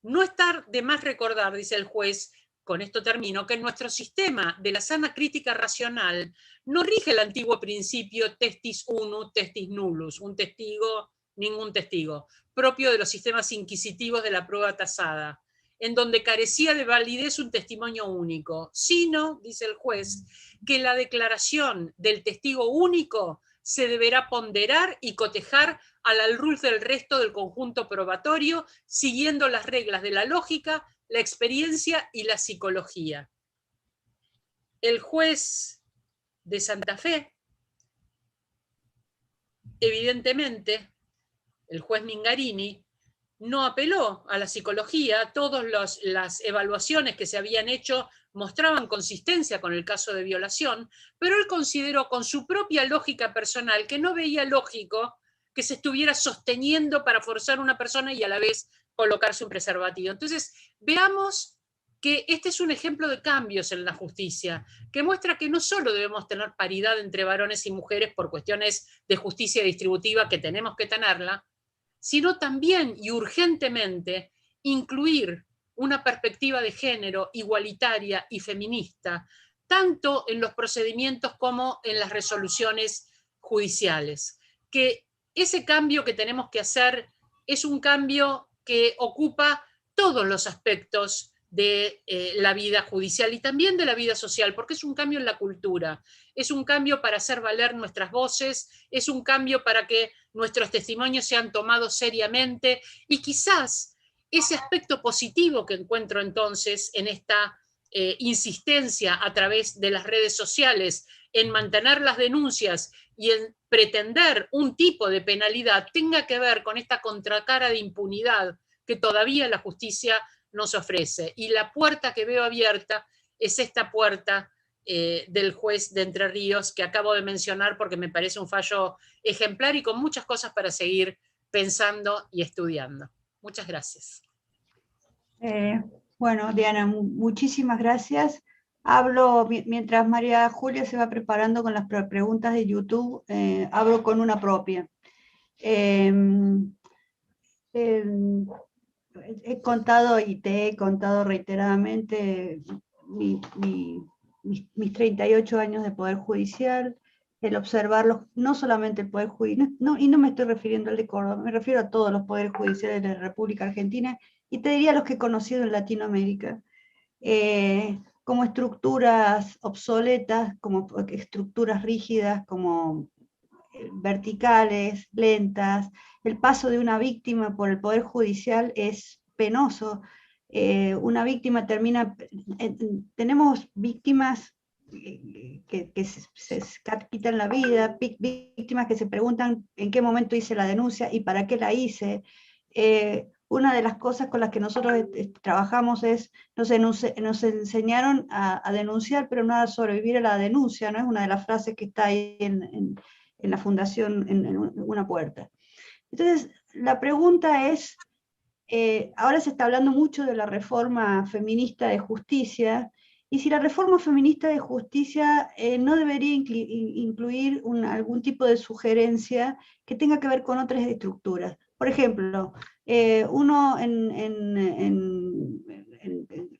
No está de más recordar, dice el juez, con esto termino, que en nuestro sistema de la sana crítica racional no rige el antiguo principio testis unu, testis nullus, un testigo, ningún testigo, propio de los sistemas inquisitivos de la prueba tasada, en donde carecía de validez un testimonio único, sino, dice el juez, que la declaración del testigo único se deberá ponderar y cotejar a la luz del resto del conjunto probatorio, siguiendo las reglas de la lógica, la experiencia y la psicología. El juez de Santa Fe, evidentemente, el juez Mingarini, no apeló a la psicología. Todas las evaluaciones que se habían hecho mostraban consistencia con el caso de violación, pero él consideró con su propia lógica personal que no veía lógico que se estuviera sosteniendo para forzar a una persona y a la vez colocarse un preservativo. Entonces, veamos que este es un ejemplo de cambios en la justicia, que muestra que no solo debemos tener paridad entre varones y mujeres por cuestiones de justicia distributiva que tenemos que tenerla, sino también y urgentemente incluir una perspectiva de género igualitaria y feminista, tanto en los procedimientos como en las resoluciones judiciales. Que ese cambio que tenemos que hacer es un cambio que ocupa todos los aspectos de la vida judicial y también de la vida social, porque es un cambio en la cultura, es un cambio para hacer valer nuestras voces, es un cambio para que nuestros testimonios sean tomados seriamente, y quizás ese aspecto positivo que encuentro entonces en esta insistencia a través de las redes sociales en mantener las denuncias y en pretender un tipo de penalidad tenga que ver con esta contracara de impunidad que todavía la justicia nos ofrece. Y la puerta que veo abierta es esta puerta del juez de Entre Ríos que acabo de mencionar porque me parece un fallo ejemplar y con muchas cosas para seguir pensando y estudiando. Muchas gracias. Bueno, Diana, muchísimas gracias. Hablo, mientras María Julia se va preparando con las preguntas de YouTube, hablo con una propia. He contado y te he contado reiteradamente mis 38 años de Poder Judicial, el observarlos, no solamente el Poder Judicial, y no me estoy refiriendo al de Córdoba, me refiero a todos los poderes judiciales de la República Argentina, y te diría los que he conocido en Latinoamérica, como estructuras obsoletas, como estructuras rígidas, como verticales, lentas. El paso de una víctima por el Poder Judicial es penoso. Una víctima termina, tenemos víctimas que se quitan la vida, víctimas que se preguntan en qué momento hice la denuncia y para qué la hice. Una de las cosas con las que nosotros trabajamos es, nos enseñaron a denunciar, pero no a sobrevivir a la denuncia, ¿no? Es una de las frases que está ahí en la fundación, en una puerta. Entonces, la pregunta es, ahora se está hablando mucho de la reforma feminista de justicia, y si la reforma feminista de justicia no debería incluir algún tipo de sugerencia que tenga que ver con otras estructuras. Por ejemplo, uno en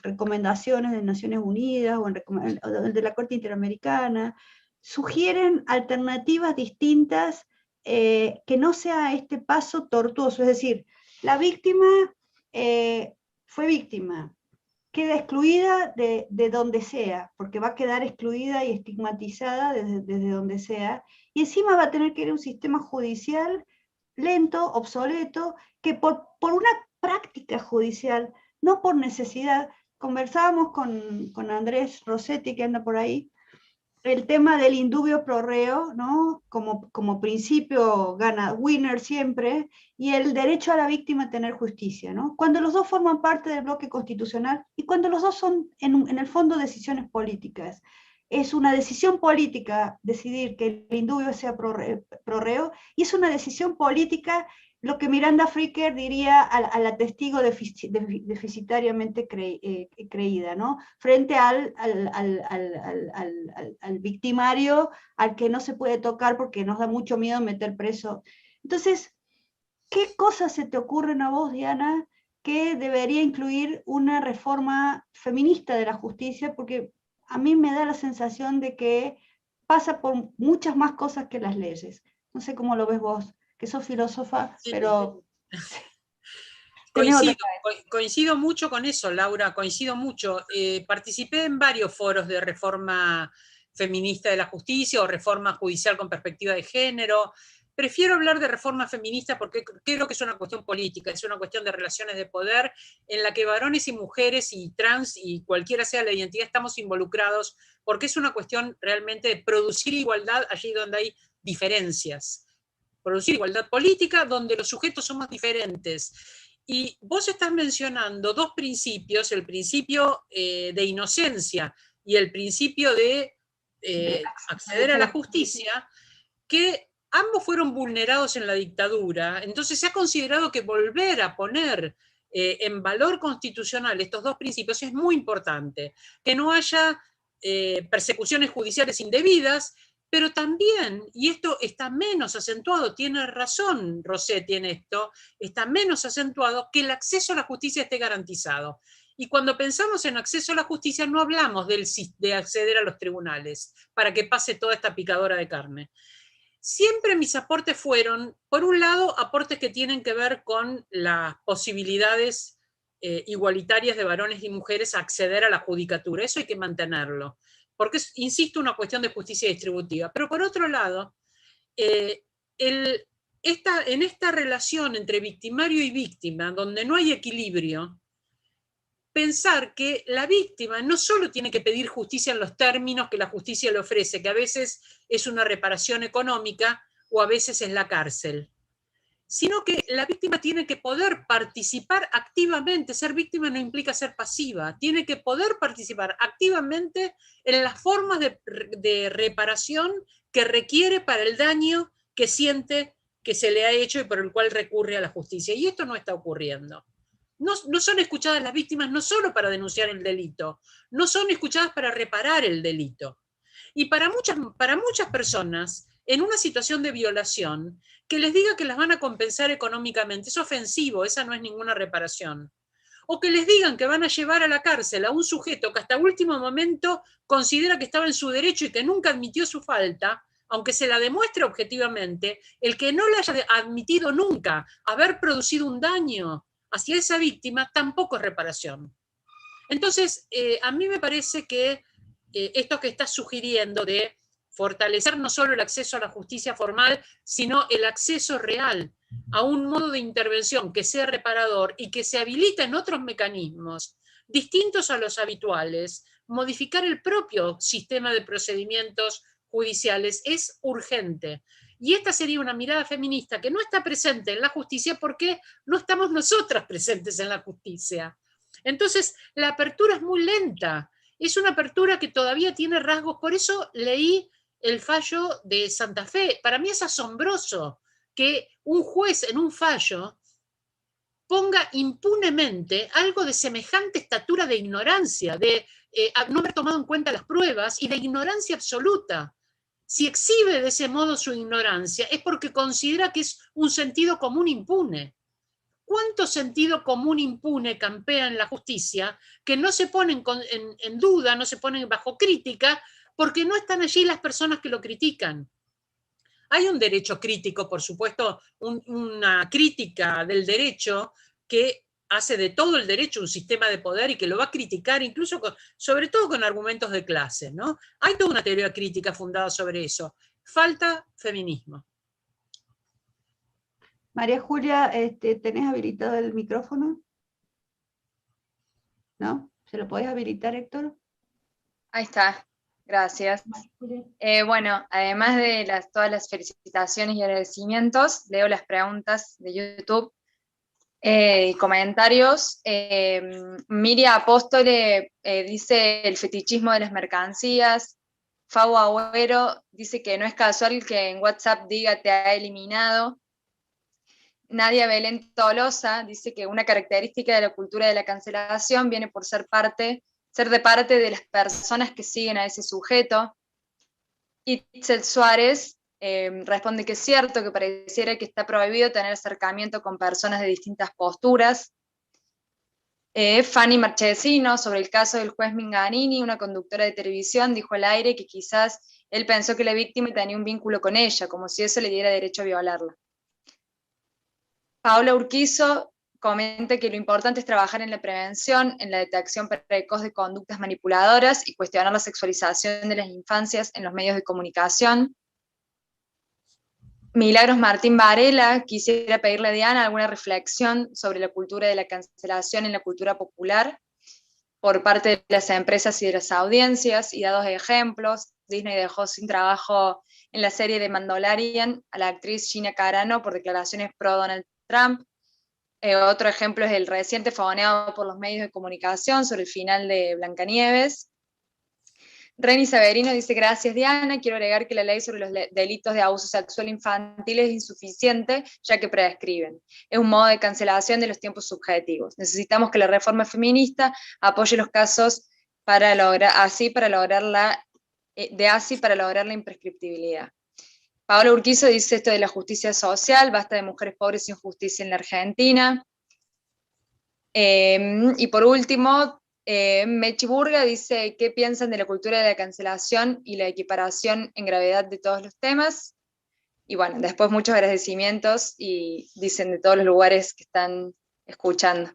recomendaciones de Naciones Unidas o de la Corte Interamericana, sugieren alternativas distintas que no sea este paso tortuoso, es decir, la víctima fue víctima, queda excluida de donde sea, porque va a quedar excluida y estigmatizada desde donde sea, y encima va a tener que ir a un sistema judicial lento, obsoleto, que por una práctica judicial, no por necesidad. Conversábamos con Andrés Rossetti, que anda por ahí, el tema del indubio pro reo, ¿no? Como principio gana winner siempre, y el derecho a la víctima a tener justicia, ¿no? Cuando los dos forman parte del bloque constitucional y cuando los dos son en el fondo decisiones políticas. Es una decisión política decidir que el indubio sea pro reo, y es una decisión política lo que Miranda Fricker diría a la testigo deficitariamente creída, ¿no? Frente al victimario al que no se puede tocar porque nos da mucho miedo meter preso. Entonces, ¿qué cosas se te ocurren a vos, Diana, que debería incluir una reforma feminista de la justicia? Porque a mí me da la sensación de que pasa por muchas más cosas que las leyes. No sé cómo lo ves vos, que sos filósofa, sí, pero... Coincido mucho con eso, Laura, coincido mucho. Participé en varios foros de reforma feminista de la justicia o reforma judicial con perspectiva de género. Prefiero hablar de reforma feminista porque creo que es una cuestión política, es una cuestión de relaciones de poder en la que varones y mujeres y trans y cualquiera sea la identidad estamos involucrados, porque es una cuestión realmente de producir igualdad allí donde hay diferencias. Producir igualdad política donde los sujetos somos diferentes. Y vos estás mencionando dos principios, el principio de inocencia y el principio de acceder a la justicia, que ambos fueron vulnerados en la dictadura. Entonces se ha considerado que volver a poner en valor constitucional estos dos principios es muy importante. Que no haya persecuciones judiciales indebidas, pero también, y esto está menos acentuado, tiene razón Rossetti en esto, está menos acentuado que el acceso a la justicia esté garantizado. Y cuando pensamos en acceso a la justicia no hablamos de acceder a los tribunales para que pase toda esta picadora de carne. Siempre mis aportes fueron, por un lado, aportes que tienen que ver con las posibilidades igualitarias de varones y mujeres a acceder a la judicatura. Eso hay que mantenerlo. Porque es, insisto, una cuestión de justicia distributiva. Pero por otro lado, en esta relación entre victimario y víctima, donde no hay equilibrio, pensar que la víctima no solo tiene que pedir justicia en los términos que la justicia le ofrece, que a veces es una reparación económica o a veces es la cárcel, sino que la víctima tiene que poder participar activamente. Ser víctima no implica ser pasiva, tiene que poder participar activamente en las formas de reparación que requiere para el daño que siente que se le ha hecho y por el cual recurre a la justicia. Y esto no está ocurriendo. No son escuchadas las víctimas no solo para denunciar el delito, no son escuchadas para reparar el delito. Y para muchas personas, en una situación de violación, que les diga que las van a compensar económicamente es ofensivo, esa no es ninguna reparación. O que les digan que van a llevar a la cárcel a un sujeto que hasta último momento considera que estaba en su derecho y que nunca admitió su falta, aunque se la demuestre objetivamente, el que no le haya admitido nunca haber producido un daño hacia esa víctima tampoco es reparación. Entonces, a mí me parece que esto que estás sugiriendo de fortalecer no solo el acceso a la justicia formal, sino el acceso real a un modo de intervención que sea reparador y que se habiliten otros mecanismos distintos a los habituales, modificar el propio sistema de procedimientos judiciales es urgente. Y esta sería una mirada feminista que no está presente en la justicia porque no estamos nosotras presentes en la justicia. Entonces, la apertura es muy lenta. Es una apertura que todavía tiene rasgos, por eso leí el fallo de Santa Fe. Para mí es asombroso que un juez en un fallo ponga impunemente algo de semejante estatura de ignorancia, de no haber tomado en cuenta las pruebas y de ignorancia absoluta. Si exhibe de ese modo su ignorancia es porque considera que es un sentido común impune. ¿Cuánto sentido común impune campea en la justicia que no se ponen en duda, no se ponen bajo crítica, porque no están allí las personas que lo critican? Hay un derecho crítico, por supuesto, una crítica del derecho que hace de todo el derecho un sistema de poder y que lo va a criticar incluso, sobre todo con argumentos de clase, ¿no? Hay toda una teoría crítica fundada sobre eso. Falta feminismo. María Julia, ¿tenés habilitado el micrófono? ¿No? ¿Se lo podés habilitar, Héctor? Ahí está, gracias. Bueno, además de todas las felicitaciones y agradecimientos, leo las preguntas de YouTube y comentarios. Miria Apóstole dice el fetichismo de las mercancías. Fabo Agüero dice que no es casual que en WhatsApp diga te ha eliminado. Nadia Belén Tolosa dice que una característica de la cultura de la cancelación viene por ser de parte de las personas que siguen a ese sujeto. Itzel Suárez responde que es cierto, que pareciera que está prohibido tener acercamiento con personas de distintas posturas. Fanny Marchesino, sobre el caso del juez Minganini, una conductora de televisión, dijo al aire que quizás él pensó que la víctima tenía un vínculo con ella, como si eso le diera derecho a violarla. Paola Urquizo comenta que lo importante es trabajar en la prevención, en la detección precoz de conductas manipuladoras y cuestionar la sexualización de las infancias en los medios de comunicación. Milagros Martín Varela, quisiera pedirle a Diana alguna reflexión sobre la cultura de la cancelación en la cultura popular por parte de las empresas y de las audiencias, y da dos ejemplos. Disney dejó sin trabajo en la serie de Mandalorian a la actriz Gina Carano por declaraciones pro Donald Trump. Otro ejemplo es el reciente fogoneado por los medios de comunicación sobre el final de Blancanieves. Reni Severino dice, gracias Diana, quiero agregar que la ley sobre los delitos de abuso sexual infantil es insuficiente, ya que prescriben. Es un modo de cancelación de los tiempos subjetivos. Necesitamos que la reforma feminista apoye los casos para lograr la imprescriptibilidad. Paola Urquizo dice esto de la justicia social, basta de mujeres pobres sin justicia en la Argentina. Y por último, Mechi Burga dice, ¿qué piensan de la cultura de la cancelación y la equiparación en gravedad de todos los temas? Y bueno, después muchos agradecimientos y dicen de todos los lugares que están escuchando.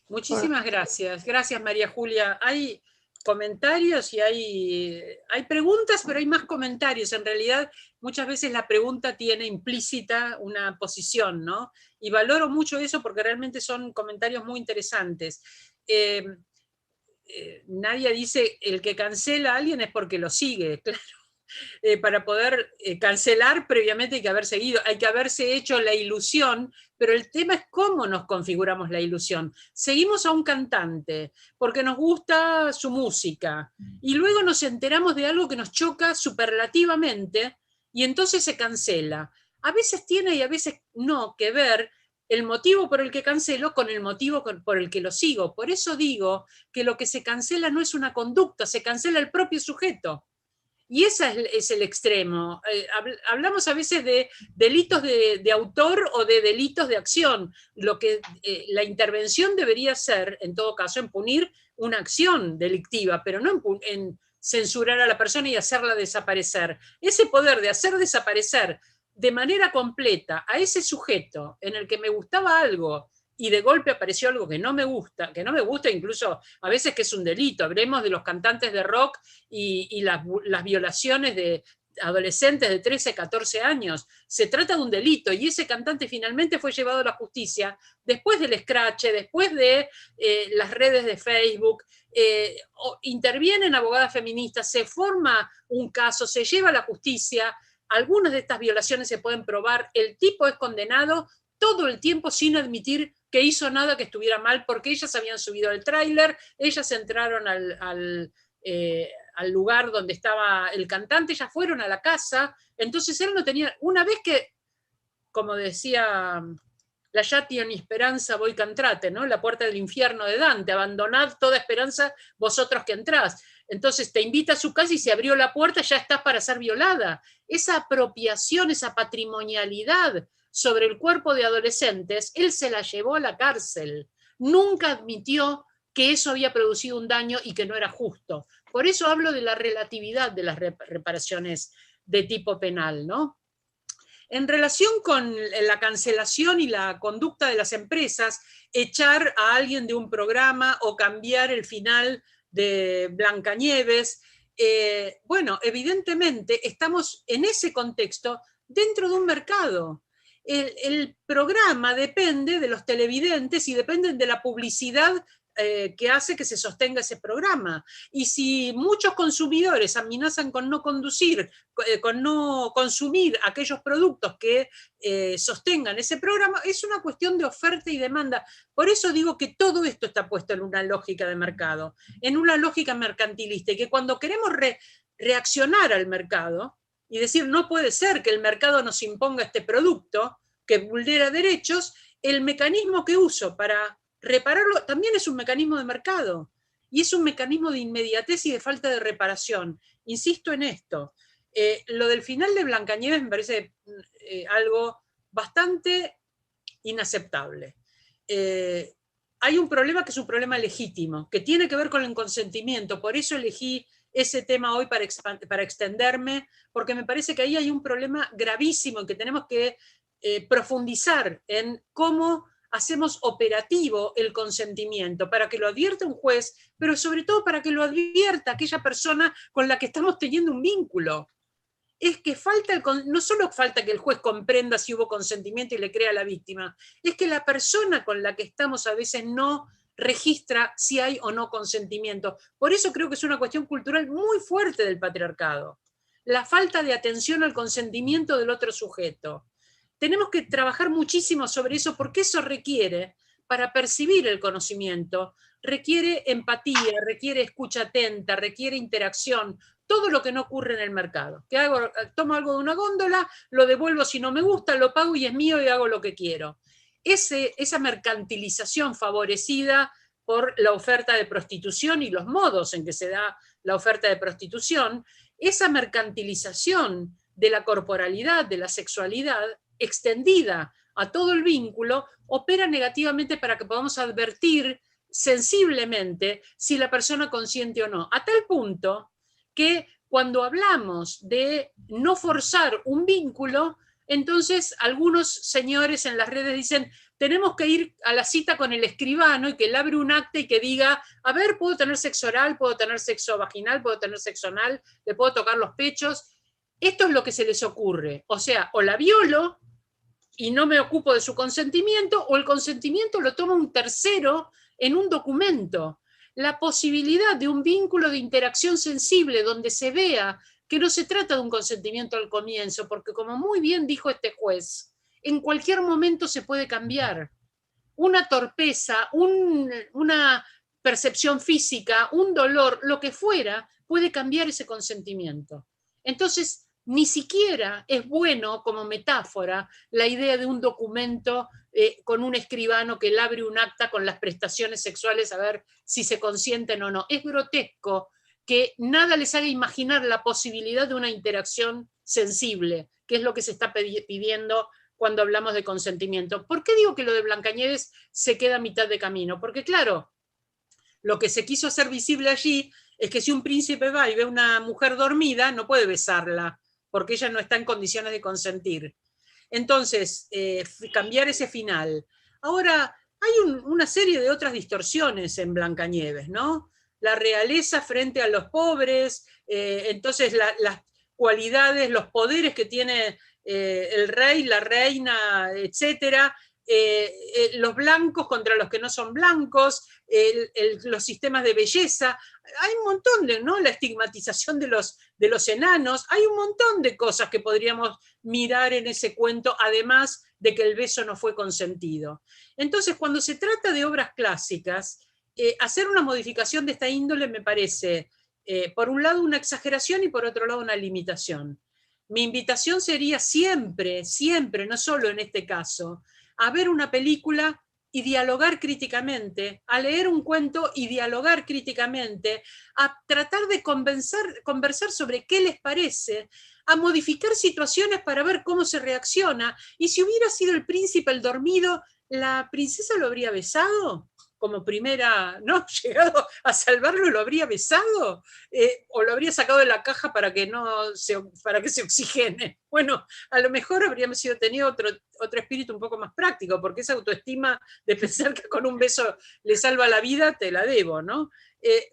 Muchísimas gracias. Gracias, María Julia. Hay comentarios y hay preguntas, pero hay más comentarios. En realidad, muchas veces la pregunta tiene implícita una posición, ¿no? Y valoro mucho eso porque realmente son comentarios muy interesantes. Nadie dice el que cancela a alguien es porque lo sigue, claro. Para poder cancelar previamente hay que haber seguido, hay que haberse hecho la ilusión, pero el tema es cómo nos configuramos la ilusión. Seguimos a un cantante porque nos gusta su música y luego nos enteramos de algo que nos choca superlativamente y entonces se cancela. A veces tiene y a veces no que ver el motivo por el que cancelo con el motivo por el que lo sigo. Por eso digo que lo que se cancela no es una conducta, se cancela el propio sujeto. Y ese es el extremo. Hablamos a veces de delitos de autor o de delitos de acción. Lo que la intervención debería ser, en todo caso, en punir una acción delictiva, pero no en censurar a la persona y hacerla desaparecer. Ese poder de hacer desaparecer de manera completa a ese sujeto en el que me gustaba algo y de golpe apareció algo que no me gusta incluso a veces que es un delito. Hablemos de los cantantes de rock y las violaciones de adolescentes de 13, 14 años. Se trata de un delito y ese cantante finalmente fue llevado a la justicia después del escrache, después de las redes de Facebook, intervienen abogadas feministas, se forma un caso, se lleva a la justicia, algunas de estas violaciones se pueden probar, el tipo es condenado todo el tiempo sin admitir que hizo nada que estuviera mal, porque ellas habían subido al tráiler, ellas entraron al lugar donde estaba el cantante, ellas fueron a la casa, entonces él no tenía, una vez que, como decía la Yati en Esperanza voi cantrate, ¿no? La puerta del infierno de Dante, abandonad toda esperanza vosotros que entrás. Entonces te invita a su casa y se abrió la puerta, ya estás para ser violada. Esa apropiación, esa patrimonialidad sobre el cuerpo de adolescentes, él se la llevó a la cárcel. Nunca admitió que eso había producido un daño y que no era justo. Por eso hablo de la relatividad de las reparaciones de tipo penal, ¿no? En relación con la cancelación y la conducta de las empresas, echar a alguien de un programa o cambiar el final de Blancanieves, bueno, evidentemente estamos en ese contexto dentro de un mercado. El programa depende de los televidentes y depende de la publicidad que hace que se sostenga ese programa. Y si muchos consumidores amenazan con no conducir, con no consumir aquellos productos que sostengan ese programa, es una cuestión de oferta y demanda. Por eso digo que todo esto está puesto en una lógica de mercado, en una lógica mercantilista, y que cuando queremos reaccionar al mercado y decir no puede ser que el mercado nos imponga este producto que vulnera derechos, el mecanismo que uso para repararlo también es un mecanismo de mercado y es un mecanismo de inmediatez y de falta de reparación. Insisto en esto. Lo del final de Blancanieves me parece algo bastante inaceptable. Hay un problema que es un problema legítimo, que tiene que ver con el consentimiento. Por eso elegí ese tema hoy para extenderme, porque me parece que ahí hay un problema gravísimo en que tenemos que profundizar en cómo hacemos operativo el consentimiento, para que lo advierta un juez, pero sobre todo para que lo advierta aquella persona con la que estamos teniendo un vínculo. Es que no solo falta que el juez comprenda si hubo consentimiento y le crea a la víctima, es que la persona con la que estamos a veces no registra si hay o no consentimiento. Por eso creo que es una cuestión cultural muy fuerte del patriarcado. La falta de atención al consentimiento del otro sujeto. Tenemos que trabajar muchísimo sobre eso porque eso requiere, para percibir el conocimiento, requiere empatía, requiere escucha atenta, requiere interacción, todo lo que no ocurre en el mercado. Que tomo algo de una góndola, lo devuelvo si no me gusta, lo pago y es mío y hago lo que quiero. Esa mercantilización favorecida por la oferta de prostitución y los modos en que se da la oferta de prostitución, esa mercantilización de la corporalidad, de la sexualidad, extendida a todo el vínculo, opera negativamente para que podamos advertir sensiblemente si la persona consiente o no. A tal punto que cuando hablamos de no forzar un vínculo, Entonces, algunos señores en las redes dicen, tenemos que ir a la cita con el escribano y que él abre un acta y que diga, a ver, puedo tener sexo oral, puedo tener sexo vaginal, puedo tener sexo anal, le puedo tocar los pechos. Esto es lo que se les ocurre. O sea, o la violo y no me ocupo de su consentimiento, o el consentimiento lo toma un tercero en un documento. La posibilidad de un vínculo de interacción sensible donde se vea que no se trata de un consentimiento al comienzo, porque como muy bien dijo este juez, en cualquier momento se puede cambiar. Una torpeza, una percepción física, un dolor, lo que fuera, puede cambiar ese consentimiento. Entonces, ni siquiera es bueno como metáfora la idea de un documento con un escribano que le abre un acta con las prestaciones sexuales a ver si se consienten o no. Es grotesco que nada les haga imaginar la posibilidad de una interacción sensible, que es lo que se está pidiendo cuando hablamos de consentimiento. ¿Por qué digo que lo de Blancanieves se queda a mitad de camino? Porque claro, lo que se quiso hacer visible allí es que si un príncipe va y ve a una mujer dormida, no puede besarla, porque ella no está en condiciones de consentir. Entonces, cambiar ese final. Ahora, hay una serie de otras distorsiones en Blancanieves, ¿no? La realeza frente a los pobres, entonces las cualidades, los poderes que tiene el rey, la reina, etcétera, los blancos contra los que no son blancos, los sistemas de belleza, hay un montón de, ¿no? La estigmatización de los enanos, hay un montón de cosas que podríamos mirar en ese cuento, además de que el beso no fue consentido. Entonces, cuando se trata de obras clásicas, hacer una modificación de esta índole me parece, por un lado, una exageración y por otro lado, una limitación. Mi invitación sería siempre, siempre, no solo en este caso, a ver una película y dialogar críticamente, a leer un cuento y dialogar críticamente, a tratar de conversar sobre qué les parece, a modificar situaciones para ver cómo se reacciona, y si hubiera sido el príncipe el dormido, ¿la princesa lo habría besado? Como primera, ¿no? Llegado a salvarlo, ¿lo habría besado? ¿O lo habría sacado de la caja para que se oxigene? Bueno, a lo mejor habríamos tenido otro espíritu un poco más práctico, porque esa autoestima de pensar que con un beso le salva la vida, te la debo, ¿no?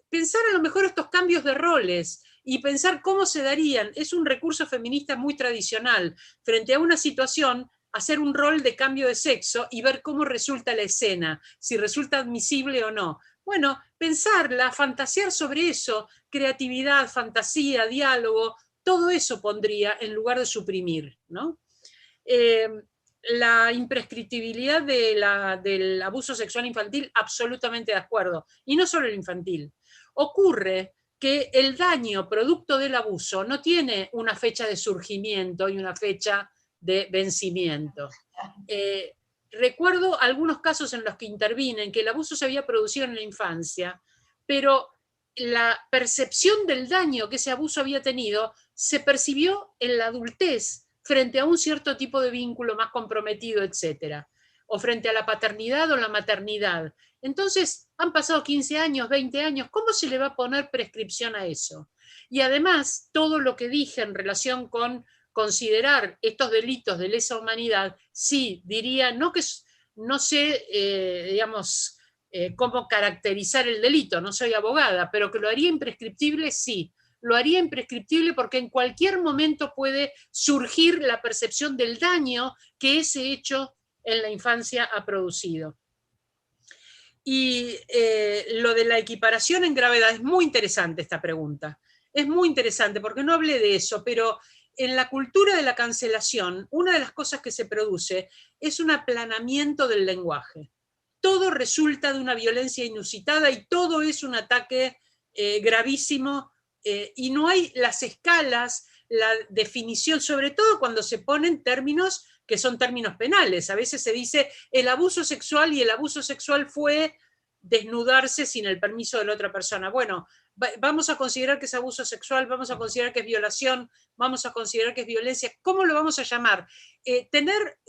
Pensar a lo mejor estos cambios de roles y pensar cómo se darían, es un recurso feminista muy tradicional, frente a una situación, hacer un rol de cambio de sexo y ver cómo resulta la escena, si resulta admisible o no. Bueno, pensarla, fantasear sobre eso, creatividad, fantasía, diálogo, todo eso pondría en lugar de suprimir, ¿no? La imprescriptibilidad del abuso sexual infantil, absolutamente de acuerdo, y no solo el infantil. Ocurre que el daño producto del abuso no tiene una fecha de surgimiento y una fecha de vencimiento. Recuerdo algunos casos en los que intervine, en que el abuso se había producido en la infancia, pero la percepción del daño que ese abuso había tenido se percibió en la adultez frente a un cierto tipo de vínculo más comprometido, etcétera, o frente a la paternidad o la maternidad. Entonces, han pasado 15 años, 20 años, ¿cómo se le va a poner prescripción a eso? Y además, todo lo que dije en relación con considerar estos delitos de lesa humanidad, sí, diría, no sé, digamos, cómo caracterizar el delito, no soy abogada, pero que lo haría imprescriptible, sí. Lo haría imprescriptible porque en cualquier momento puede surgir la percepción del daño que ese hecho en la infancia ha producido. Y lo de la equiparación en gravedad, es muy interesante esta pregunta. Es muy interesante porque no hablé de eso, pero en la cultura de la cancelación, una de las cosas que se produce es un aplanamiento del lenguaje. Todo resulta de una violencia inusitada y todo es un ataque gravísimo, y no hay las escalas, la definición, sobre todo cuando se ponen términos que son términos penales. A veces se dice el abuso sexual y el abuso sexual fue desnudarse sin el permiso de la otra persona. Bueno, vamos a considerar que es abuso sexual, vamos a considerar que es violación, vamos a considerar que es violencia. ¿Cómo lo vamos a llamar? Tener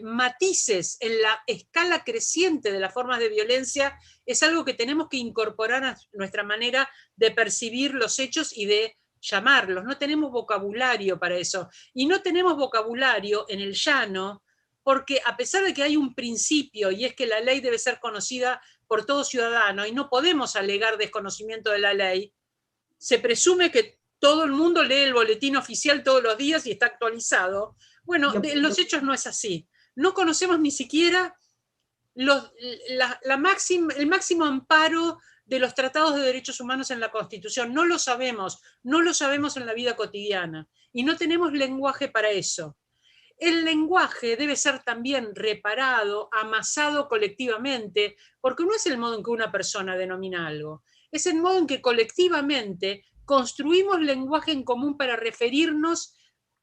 matices en la escala creciente de las formas de violencia es algo que tenemos que incorporar a nuestra manera de percibir los hechos y de llamarlos, no tenemos vocabulario para eso. Y no tenemos vocabulario en el llano, porque a pesar de que hay un principio, y es que la ley debe ser conocida por todo ciudadano, y no podemos alegar desconocimiento de la ley, se presume que todo el mundo lee el boletín oficial todos los días y está actualizado. Bueno, en los hechos no es así. No conocemos ni siquiera el máximo amparo de los tratados de derechos humanos en la Constitución. No lo sabemos en la vida cotidiana. Y no tenemos lenguaje para eso. El lenguaje debe ser también reparado, amasado colectivamente, porque no es el modo en que una persona denomina algo, es el modo en que colectivamente construimos lenguaje en común para referirnos,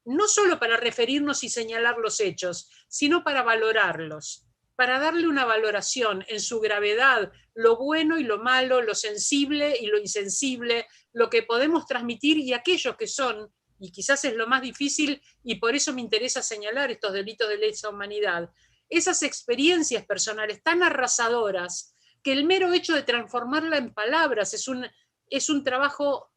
no solo para referirnos y señalar los hechos, sino para valorarlos, para darle una valoración en su gravedad, lo bueno y lo malo, lo sensible y lo insensible, lo que podemos transmitir y aquellos que son, y quizás es lo más difícil, y por eso me interesa señalar estos delitos de lesa humanidad, esas experiencias personales tan arrasadoras, que el mero hecho de transformarla en palabras es un trabajo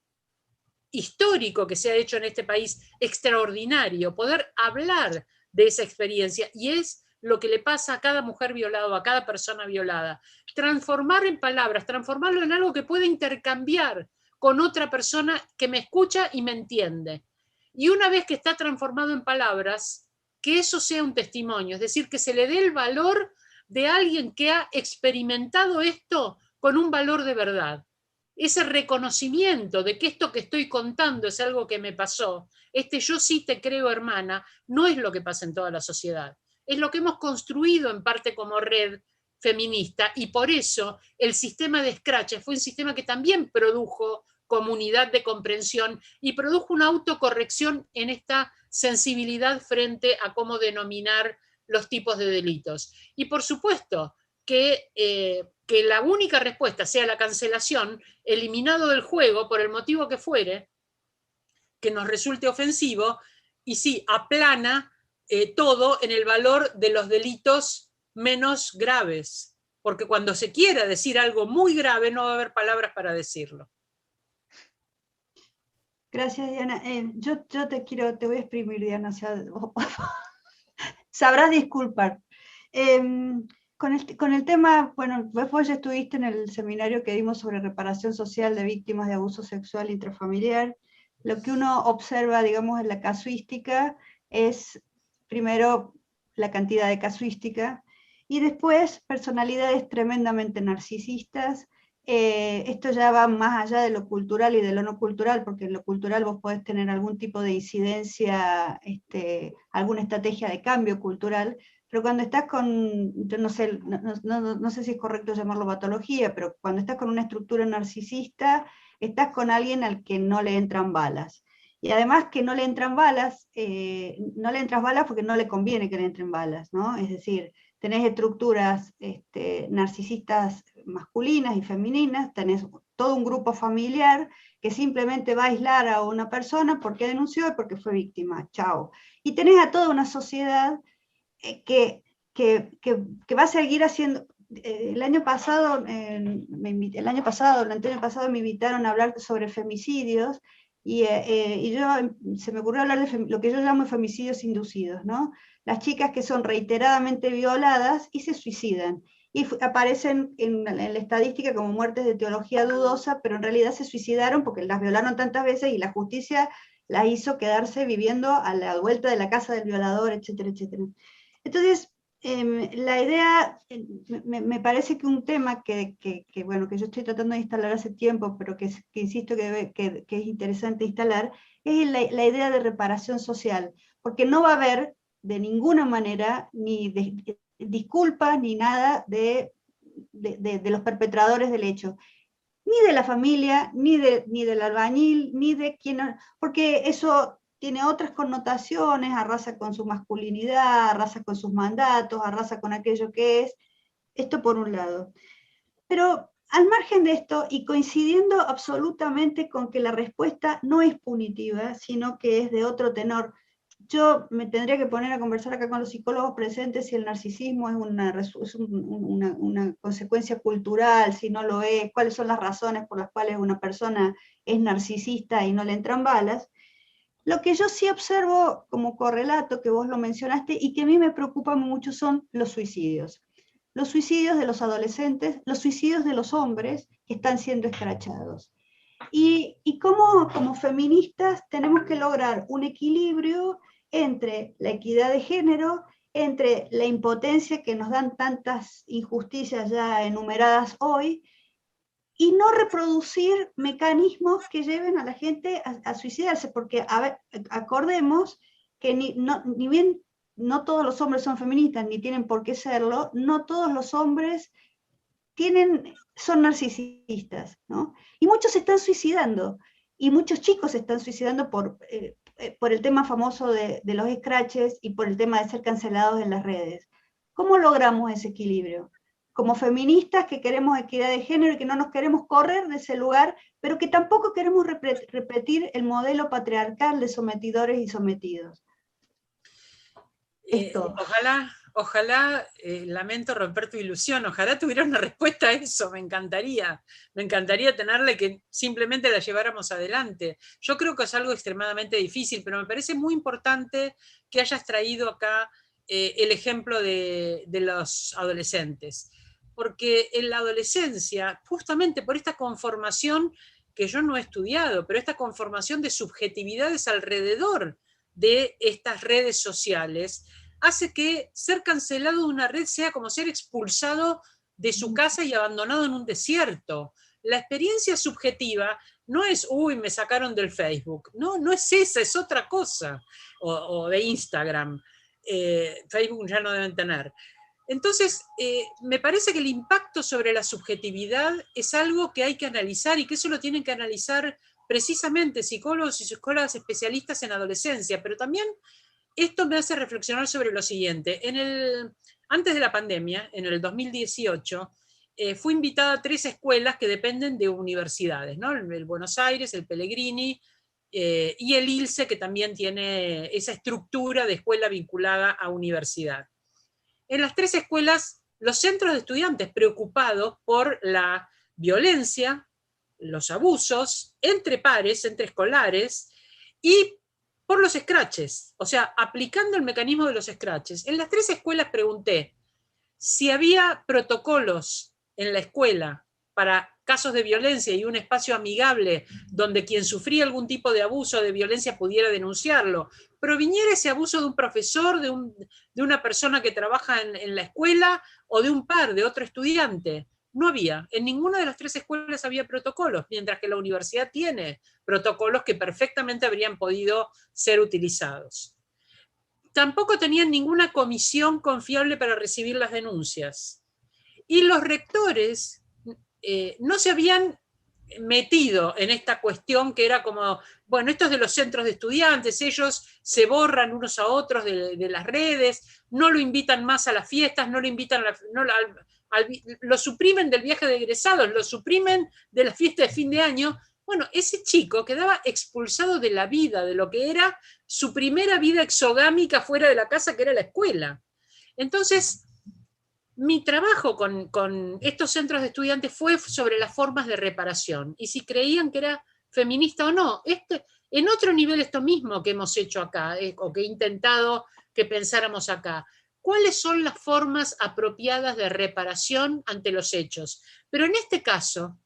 histórico que se ha hecho en este país, extraordinario, poder hablar de esa experiencia, y es lo que le pasa a cada mujer violada o a cada persona violada. Transformar en palabras, transformarlo en algo que puede intercambiar con otra persona que me escucha y me entiende. Y una vez que está transformado en palabras, que eso sea un testimonio, es decir, que se le dé el valor de alguien que ha experimentado esto con un valor de verdad. Ese reconocimiento de que esto que estoy contando es algo que me pasó, yo sí te creo, hermana, no es lo que pasa en toda la sociedad. Es lo que hemos construido en parte como red feminista, y por eso el sistema de escraches fue un sistema que también produjo comunidad de comprensión y produjo una autocorrección en esta sensibilidad frente a cómo denominar los tipos de delitos. Y por supuesto que la única respuesta sea la cancelación, eliminado del juego por el motivo que fuere, que nos resulte ofensivo, y sí, aplana todo en el valor de los delitos menos graves, porque cuando se quiera decir algo muy grave no va a haber palabras para decirlo. Gracias, Diana. Yo te voy a exprimir, Diana, o sea, sabrás disculpar. Con el tema, bueno, vos ya estuviste en el seminario que dimos sobre reparación social de víctimas de abuso sexual intrafamiliar. Lo que uno observa, digamos, en la casuística es, primero, la cantidad de casuística, y después personalidades tremendamente narcisistas. Esto ya va más allá de lo cultural y de lo no cultural, porque en lo cultural vos podés tener algún tipo de incidencia, alguna estrategia de cambio cultural, pero cuando estás con, yo no sé, no sé si es correcto llamarlo patología, pero cuando estás con una estructura narcisista, estás con alguien al que no le entran balas. Y además que no le entran balas, no le entras balas porque no le conviene que le entren balas, ¿no? Es decir, tenés estructuras narcisistas masculinas y femeninas, tenés todo un grupo familiar que simplemente va a aislar a una persona porque denunció y porque fue víctima, chao. Y tenés a toda una sociedad que va a seguir haciendo. El año pasado, el anteaño pasado me invitaron a hablar sobre femicidios, y se me ocurrió hablar de lo que yo llamo femicidios inducidos, ¿no? Las chicas que son reiteradamente violadas y se suicidan, y aparecen en la estadística como muertes de teología dudosa, pero en realidad se suicidaron porque las violaron tantas veces y la justicia las hizo quedarse viviendo a la vuelta de la casa del violador, etcétera, etcétera. Entonces, la idea, me parece que un tema que yo estoy tratando de instalar hace tiempo, pero que insisto que es interesante instalar, es la idea de reparación social, porque no va a haber de ninguna manera ni disculpas ni nada de los perpetradores del hecho, ni de la familia, ni del albañil, ni de quien, porque eso tiene otras connotaciones, arrasa con su masculinidad, arrasa con sus mandatos, arrasa con aquello que es, esto por un lado. Pero al margen de esto, y coincidiendo absolutamente con que la respuesta no es punitiva, sino que es de otro tenor, yo me tendría que poner a conversar acá con los psicólogos presentes si el narcisismo es una consecuencia cultural, si no lo es, cuáles son las razones por las cuales una persona es narcisista y no le entran balas. Lo que yo sí observo como correlato, que vos lo mencionaste, y que a mí me preocupa mucho, son los suicidios. Los suicidios de los adolescentes, los suicidios de los hombres que están siendo escrachados. Y cómo como feministas tenemos que lograr un equilibrio entre la equidad de género, entre la impotencia que nos dan tantas injusticias ya enumeradas hoy, y no reproducir mecanismos que lleven a la gente a suicidarse, porque acordemos que ni bien no todos los hombres son feministas, ni tienen por qué serlo, no todos los hombres son narcisistas, ¿no? Y muchos se están suicidando, y muchos chicos se están suicidando por el tema famoso de los scratches y por el tema de ser cancelados en las redes. ¿Cómo logramos ese equilibrio? Como feministas que queremos equidad de género y que no nos queremos correr de ese lugar, pero que tampoco queremos repetir el modelo patriarcal de sometidores y sometidos. Ojalá, lamento romper tu ilusión, ojalá tuviera una respuesta a eso, me encantaría tenerla y que simplemente la lleváramos adelante. Yo creo que es algo extremadamente difícil, pero me parece muy importante que hayas traído acá el ejemplo de los adolescentes, porque en la adolescencia, justamente por esta conformación que yo no he estudiado, pero esta conformación de subjetividades alrededor de estas redes sociales, hace que ser cancelado de una red sea como ser expulsado de su casa y abandonado en un desierto. La experiencia subjetiva no es, uy, me sacaron del Facebook. No, no es esa, es otra cosa. O de Instagram. Facebook ya no deben tener. Entonces, me parece que el impacto sobre la subjetividad es algo que hay que analizar y que eso lo tienen que analizar precisamente psicólogos y psicólogas especialistas en adolescencia, pero también esto me hace reflexionar sobre lo siguiente. Antes de la pandemia, en el 2018, fui invitada a 3 escuelas que dependen de universidades, ¿no? El Buenos Aires, el Pellegrini y el ILSE, que también tiene esa estructura de escuela vinculada a universidad. En las 3 escuelas, los centros de estudiantes preocupados por la violencia, los abusos entre pares, entre escolares, y por los scratches, o sea, aplicando el mecanismo de los scratches. En las 3 escuelas pregunté si había protocolos en la escuela para casos de violencia y un espacio amigable donde quien sufría algún tipo de abuso o de violencia pudiera denunciarlo. Proviniera ese abuso de un profesor, de una persona que trabaja en la escuela o de un par, de otro estudiante. No había. En ninguna de las 3 escuelas había protocolos, mientras que la universidad tiene protocolos que perfectamente habrían podido ser utilizados. Tampoco tenían ninguna comisión confiable para recibir las denuncias. Y los rectores no se habían metido en esta cuestión que era como, bueno, esto es de los centros de estudiantes, ellos se borran unos a otros de las redes, no lo invitan más a las fiestas, no lo invitan lo suprimen del viaje de egresados, lo suprimen de la fiesta de fin de año. Bueno, ese chico quedaba expulsado de la vida, de lo que era su primera vida exogámica fuera de la casa, que era la escuela. Entonces, mi trabajo con estos centros de estudiantes fue sobre las formas de reparación, y si creían que era feminista o no. En otro nivel esto mismo que hemos hecho acá, o que he intentado que pensáramos acá. ¿Cuáles son las formas apropiadas de reparación ante los hechos? Pero en este caso,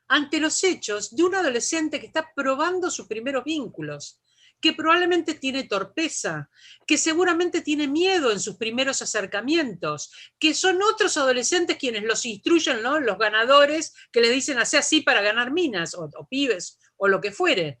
ante los hechos de un adolescente que está probando sus primeros vínculos, que probablemente tiene torpeza, que seguramente tiene miedo en sus primeros acercamientos, que son otros adolescentes quienes los instruyen, ¿no? Los ganadores, que les dicen hacer así para ganar minas, o pibes, o lo que fuere.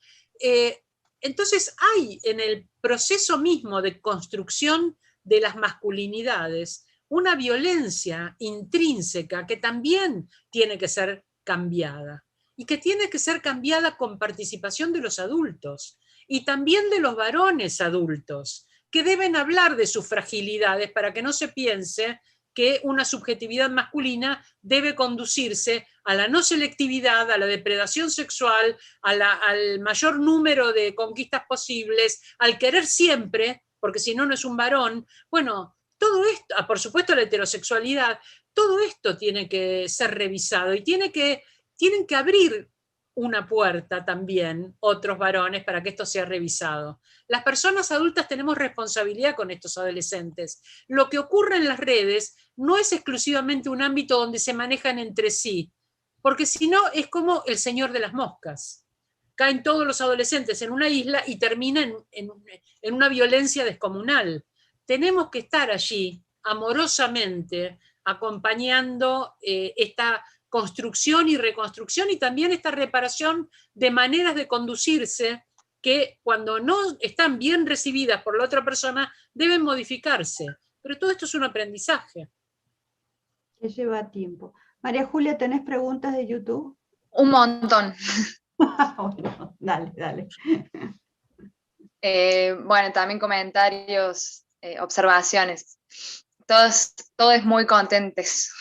Entonces hay en el proceso mismo de construcción de las masculinidades una violencia intrínseca que también tiene que ser cambiada, y que tiene que ser cambiada con participación de los adultos, y también de los varones adultos, que deben hablar de sus fragilidades para que no se piense que una subjetividad masculina debe conducirse a la no selectividad, a la depredación sexual, al mayor número de conquistas posibles, al querer siempre, porque si no, no es un varón. Bueno, todo esto, por supuesto la heterosexualidad, todo esto tiene que ser revisado y tienen que abrir una puerta también otros varones para que esto sea revisado. Las personas adultas tenemos responsabilidad con estos adolescentes. Lo que ocurre en las redes no es exclusivamente un ámbito donde se manejan entre sí, porque si no es como el señor de las moscas. Caen todos los adolescentes en una isla y terminan en una violencia descomunal. Tenemos que estar allí amorosamente acompañando esta construcción y reconstrucción y también esta reparación de maneras de conducirse que cuando no están bien recibidas por la otra persona deben modificarse. Pero todo esto es un aprendizaje. Que lleva tiempo. María Julia, ¿tenés preguntas de YouTube? Un montón. Bueno, dale. Bueno, también comentarios, observaciones. Todo es muy contentes.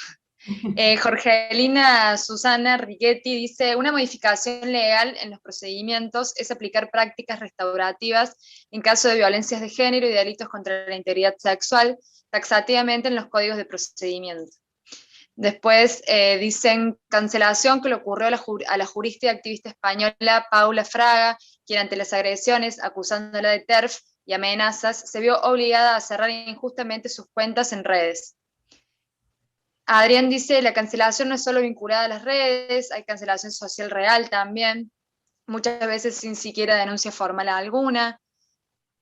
Jorgelina Susana Rigetti dice, una modificación legal en los procedimientos es aplicar prácticas restaurativas en caso de violencias de género y delitos contra la integridad sexual, taxativamente en los códigos de procedimiento. Después dicen cancelación que le ocurrió a la jurista y activista española Paula Fraga, quien ante las agresiones, acusándola de TERF y amenazas, se vio obligada a cerrar injustamente sus cuentas en redes. Adrián dice, la cancelación no es solo vinculada a las redes, hay cancelación social real también, muchas veces sin siquiera denuncia formal alguna.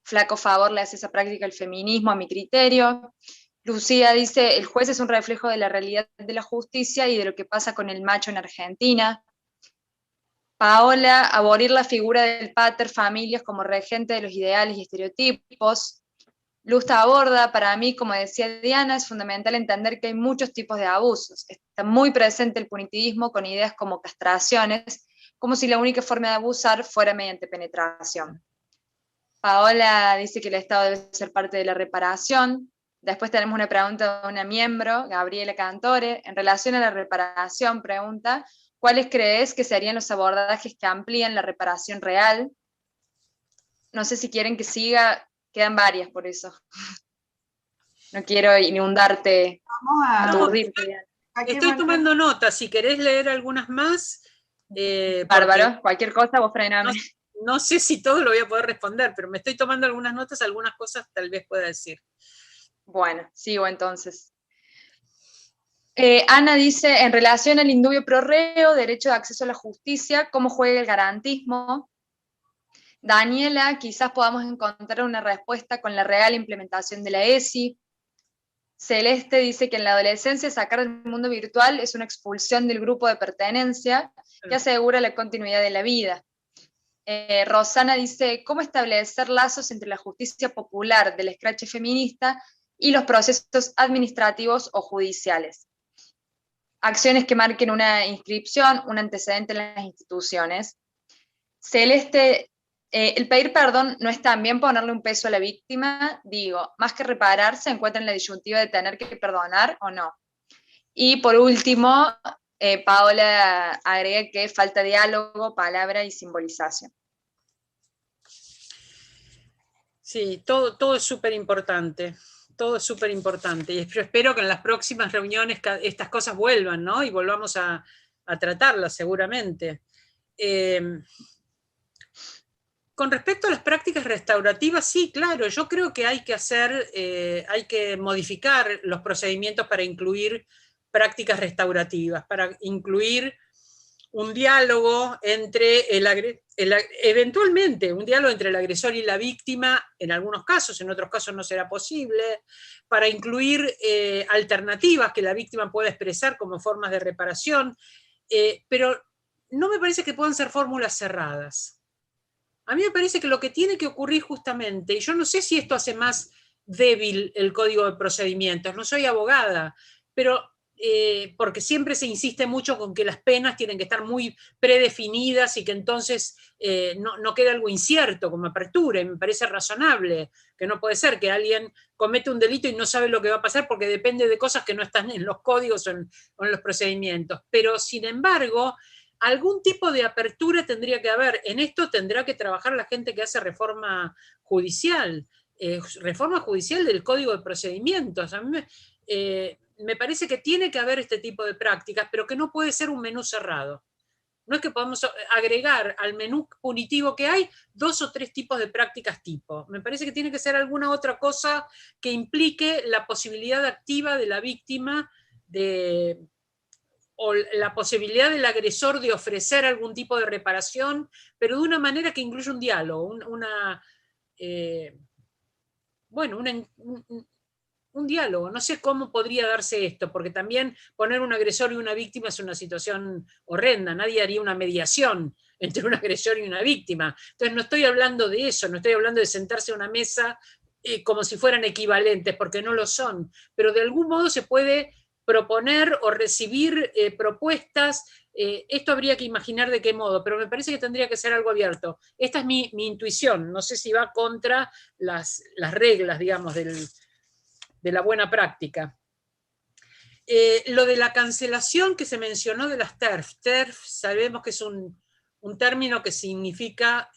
Flaco favor le hace esa práctica el feminismo a mi criterio. Lucía dice, el juez es un reflejo de la realidad de la justicia y de lo que pasa con el macho en Argentina. Paola, abolir la figura del pater familias como regente de los ideales y estereotipos. Luz aborda, para mí, como decía Diana, es fundamental entender que hay muchos tipos de abusos. Está muy presente el punitivismo con ideas como castraciones, como si la única forma de abusar fuera mediante penetración. Paola dice que el Estado debe ser parte de la reparación. Después tenemos una pregunta de una miembro, Gabriela Cantore, en relación a la reparación, pregunta, ¿cuáles crees que serían los abordajes que amplían la reparación real? No sé si quieren que siga. Quedan varias por eso. No quiero inundarte, aturdirte. Estoy tomando notas, si querés leer algunas más. Bárbaro, cualquier cosa vos frename. No sé si todo lo voy a poder responder, pero me estoy tomando algunas notas, algunas cosas tal vez pueda decir. Bueno, sigo entonces. Ana dice, en relación al indubio pro reo, derecho de acceso a la justicia, ¿cómo juega el garantismo? Daniela, quizás podamos encontrar una respuesta con la real implementación de la ESI. Celeste dice que en la adolescencia sacar del mundo virtual es una expulsión del grupo de pertenencia que asegura la continuidad de la vida. Rosana dice, ¿cómo establecer lazos entre la justicia popular del escrache feminista y los procesos administrativos o judiciales? Acciones que marquen una inscripción, un antecedente en las instituciones. Celeste, el pedir perdón no es también ponerle un peso a la víctima, digo, más que reparar se encuentra en la disyuntiva de tener que perdonar o no. Y por último, Paola agrega que falta diálogo, palabra y simbolización. Sí, todo es súper importante. Todo es súper importante. Y espero que en las próximas reuniones estas cosas vuelvan, ¿no? Y volvamos a tratarlas seguramente. Con respecto a las prácticas restaurativas, sí, claro, yo creo que hay que modificar los procedimientos para incluir prácticas restaurativas, para incluir un diálogo entre eventualmente un diálogo entre el agresor y la víctima, en algunos casos, en otros casos no será posible, para incluir alternativas que la víctima pueda expresar como formas de reparación, pero no me parece que puedan ser fórmulas cerradas. A mí me parece que lo que tiene que ocurrir justamente, y yo no sé si esto hace más débil el código de procedimientos, no soy abogada, pero porque siempre se insiste mucho con que las penas tienen que estar muy predefinidas y que entonces no quede algo incierto como apertura, y me parece razonable, que no puede ser que alguien comete un delito y no sabe lo que va a pasar porque depende de cosas que no están en los códigos o en los procedimientos. Pero, sin embargo, algún tipo de apertura tendría que haber. En esto tendrá que trabajar la gente que hace reforma judicial del Código de Procedimientos. A mí me parece que tiene que haber este tipo de prácticas, pero que no puede ser un menú cerrado. No es que podamos agregar al menú punitivo que hay 2 o 3 tipos de prácticas tipo. Me parece que tiene que ser alguna otra cosa que implique la posibilidad activa de la víctima o la posibilidad del agresor de ofrecer algún tipo de reparación, pero de una manera que incluya un diálogo, un diálogo. No sé cómo podría darse esto, porque también poner un agresor y una víctima es una situación horrenda. Nadie haría una mediación entre un agresor y una víctima. Entonces no estoy hablando de eso, no estoy hablando de sentarse a una mesa como si fueran equivalentes, porque no lo son, pero de algún modo se puede proponer o recibir propuestas. Esto habría que imaginar de qué modo, pero me parece que tendría que ser algo abierto. Esta es mi intuición, no sé si va contra las reglas, digamos, de la buena práctica. Lo de la cancelación que se mencionó de las TERF. TERF sabemos que es un término que significa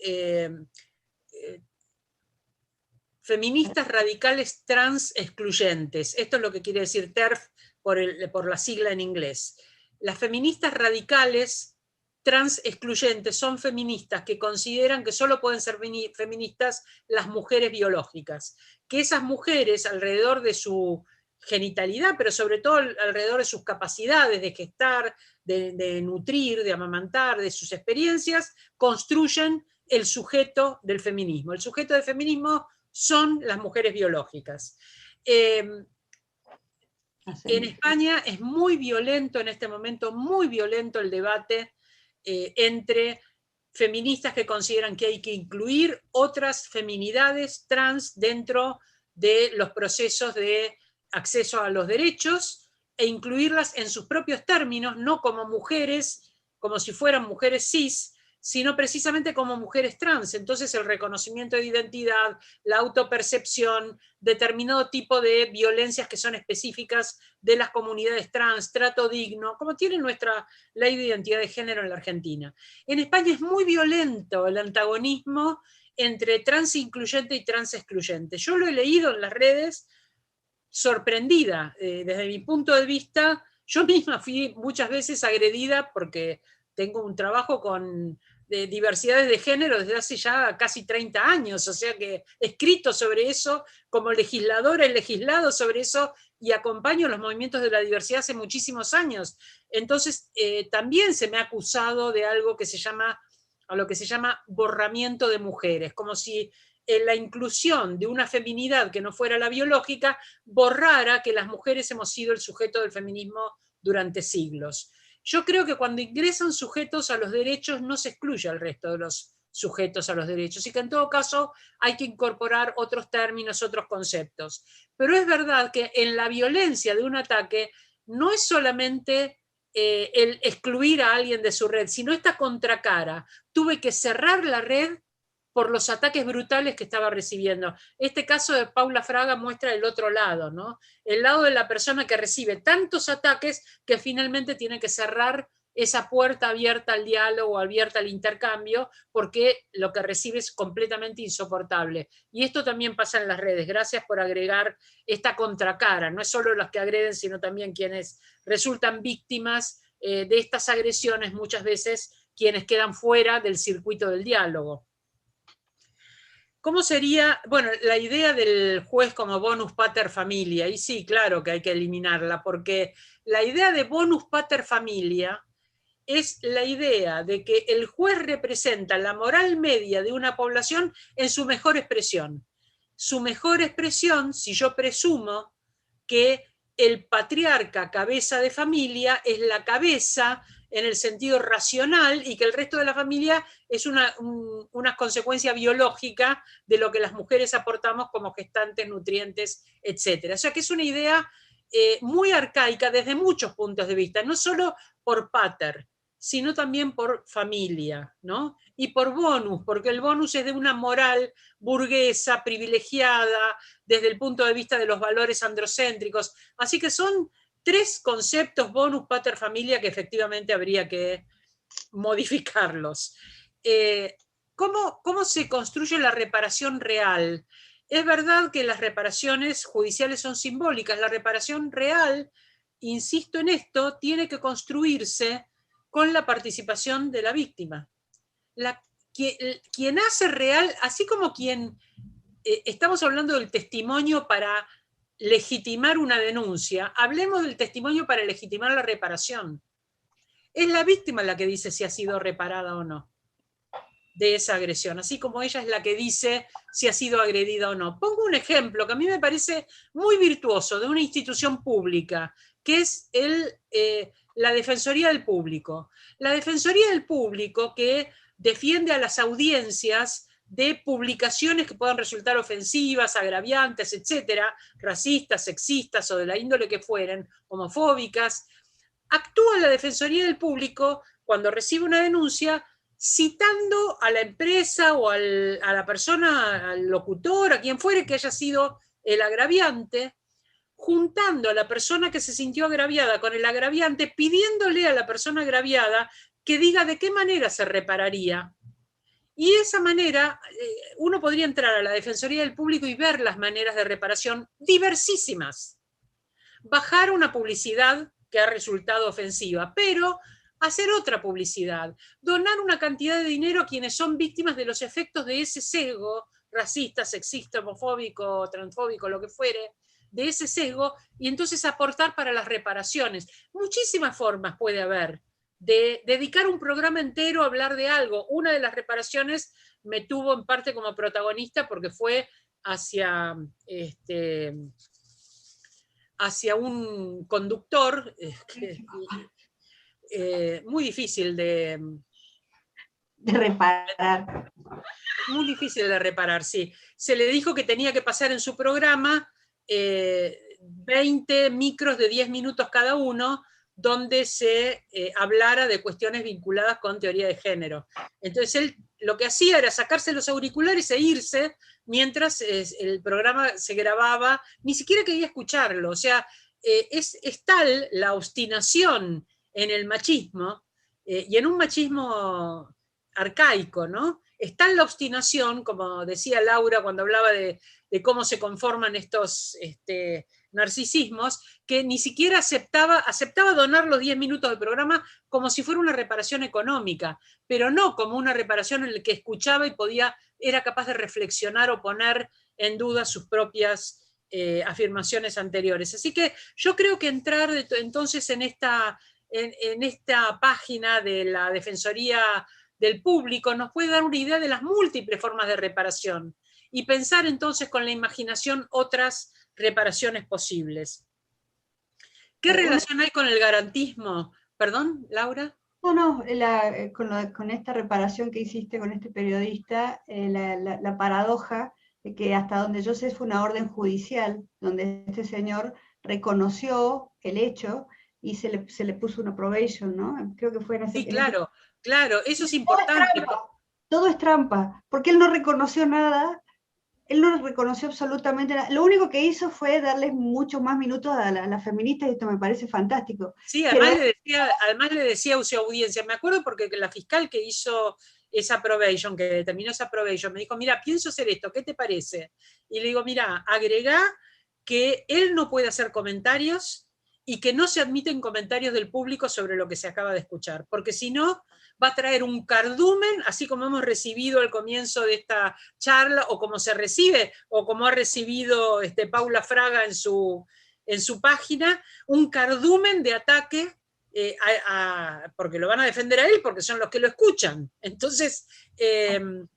feministas radicales trans excluyentes. Esto es lo que quiere decir TERF por la sigla en inglés. Las feministas radicales trans excluyentes son feministas que consideran que solo pueden ser feministas las mujeres biológicas, que esas mujeres alrededor de su genitalidad, pero sobre todo alrededor de sus capacidades de gestar, de nutrir, de amamantar, de sus experiencias, construyen el sujeto del feminismo. El sujeto del feminismo son las mujeres biológicas. En España es muy violento en este momento, muy violento el debate entre feministas que consideran que hay que incluir otras feminidades trans dentro de los procesos de acceso a los derechos e incluirlas en sus propios términos, no como mujeres, como si fueran mujeres cis, sino precisamente como mujeres trans. Entonces el reconocimiento de identidad, la autopercepción, determinado tipo de violencias que son específicas de las comunidades trans, trato digno, como tiene nuestra ley de identidad de género en la Argentina. En España es muy violento el antagonismo entre trans incluyente y trans excluyente. Yo lo he leído en las redes sorprendida. Desde mi punto de vista, yo misma fui muchas veces agredida porque tengo un trabajo de diversidades de género desde hace ya casi 30 años, o sea que he escrito sobre eso, como legisladora he legislado sobre eso y acompaño los movimientos de la diversidad hace muchísimos años. Entonces también se me ha acusado de algo que se llama, a lo que se llama borramiento de mujeres, como si la inclusión de una feminidad que no fuera la biológica borrara que las mujeres hemos sido el sujeto del feminismo durante siglos. Yo creo que cuando ingresan sujetos a los derechos no se excluye al resto de los sujetos a los derechos y que en todo caso hay que incorporar otros términos, otros conceptos. Pero es verdad que en la violencia de un ataque no es solamente el excluir a alguien de su red, sino esta contracara. Tuve que cerrar la red por los ataques brutales que estaba recibiendo. Este caso de Paula Fraga muestra el otro lado, ¿no? El lado de la persona que recibe tantos ataques que finalmente tiene que cerrar esa puerta abierta al diálogo, abierta al intercambio, porque lo que recibe es completamente insoportable. Y esto también pasa en las redes. Gracias por agregar esta contracara. No es solo los que agreden, sino también quienes resultan víctimas de estas agresiones, muchas veces quienes quedan fuera del circuito del diálogo. ¿Cómo sería, bueno, la idea del juez como bonus pater familia? Y sí, claro que hay que eliminarla, porque la idea de bonus pater familia es la idea de que el juez representa la moral media de una población en su mejor expresión. Su mejor expresión, si yo presumo que el patriarca cabeza de familia es la cabeza en el sentido racional y que el resto de la familia es una consecuencia biológica de lo que las mujeres aportamos como gestantes, nutrientes, etc. O sea que es una idea muy arcaica desde muchos puntos de vista, no solo por pater, sino también por familia, ¿no? Y por bonus, porque el bonus es de una moral burguesa, privilegiada, desde el punto de vista de los valores androcéntricos. Así que son tres conceptos, bonus, pater, familia, que efectivamente habría que modificarlos. ¿Cómo se construye la reparación real? Es verdad que las reparaciones judiciales son simbólicas. La reparación real, insisto en esto, tiene que construirse con la participación de la víctima. Quien hace real, así como estamos hablando del testimonio para legitimar una denuncia, hablemos del testimonio para legitimar la reparación. Es la víctima la que dice si ha sido reparada o no de esa agresión, así como ella es la que dice si ha sido agredida o no. Pongo un ejemplo que a mí me parece muy virtuoso de una institución pública, que es la Defensoría del Público. La Defensoría del Público, que defiende a las audiencias de publicaciones que puedan resultar ofensivas, agraviantes, etcétera, racistas, sexistas o de la índole que fueren, homofóbicas. Actúa la Defensoría del Público cuando recibe una denuncia citando a la empresa o a la persona, al locutor, a quien fuere que haya sido el agraviante, juntando a la persona que se sintió agraviada con el agraviante, pidiéndole a la persona agraviada que diga de qué manera se repararía. Y de esa manera uno podría entrar a la Defensoría del Público y ver las maneras de reparación diversísimas. Bajar una publicidad que ha resultado ofensiva, pero hacer otra publicidad, donar una cantidad de dinero a quienes son víctimas de los efectos de ese sesgo racista, sexista, homofóbico, transfóbico, lo que fuere, de ese sesgo, y entonces aportar para las reparaciones. Muchísimas formas puede haber de dedicar un programa entero a hablar de algo. Una de las reparaciones me tuvo en parte como protagonista porque fue hacia un conductor muy difícil de reparar. Muy difícil de reparar, sí. Se le dijo que tenía que pasar en su programa 20 micros de 10 minutos cada uno, donde se hablara de cuestiones vinculadas con teoría de género. Entonces él lo que hacía era sacarse los auriculares e irse mientras el programa se grababa, ni siquiera quería escucharlo. O sea, es tal la obstinación en el machismo, y en un machismo arcaico, ¿no? Es tal la obstinación, como decía Laura cuando hablaba de cómo se conforman estos narcisismos, que ni siquiera aceptaba donar los 10 minutos del programa como si fuera una reparación económica, pero no como una reparación en la que escuchaba y era capaz de reflexionar o poner en duda sus propias afirmaciones anteriores. Así que yo creo que entrar entonces en esta página de la Defensoría del Público nos puede dar una idea de las múltiples formas de reparación y pensar entonces con la imaginación otras reparaciones posibles. ¿Qué relación hay con el garantismo? ¿Perdón, Laura? No, con esta reparación que hiciste con este periodista, la paradoja de que hasta donde yo sé fue una orden judicial, donde este señor reconoció el hecho y se le puso una probation, ¿no? Creo que fue en ese... Sí, claro, eso es importante. Todo es trampa, porque él no reconoció nada, él no reconoció absolutamente nada. Lo único que hizo fue darles muchos más minutos a las feministas, y esto me parece fantástico. Sí, además le decía a su audiencia, me acuerdo porque la fiscal que hizo esa probation, que determinó esa probation, me dijo, mira, pienso hacer esto, ¿qué te parece? Y le digo, mira, agregá que él no puede hacer comentarios y que no se admiten comentarios del público sobre lo que se acaba de escuchar, porque si no, va a traer un cardumen, así como hemos recibido al comienzo de esta charla, o como se recibe, o como ha recibido Paula Fraga en su página, un cardumen de ataque, porque lo van a defender a él, porque son los que lo escuchan. Entonces, se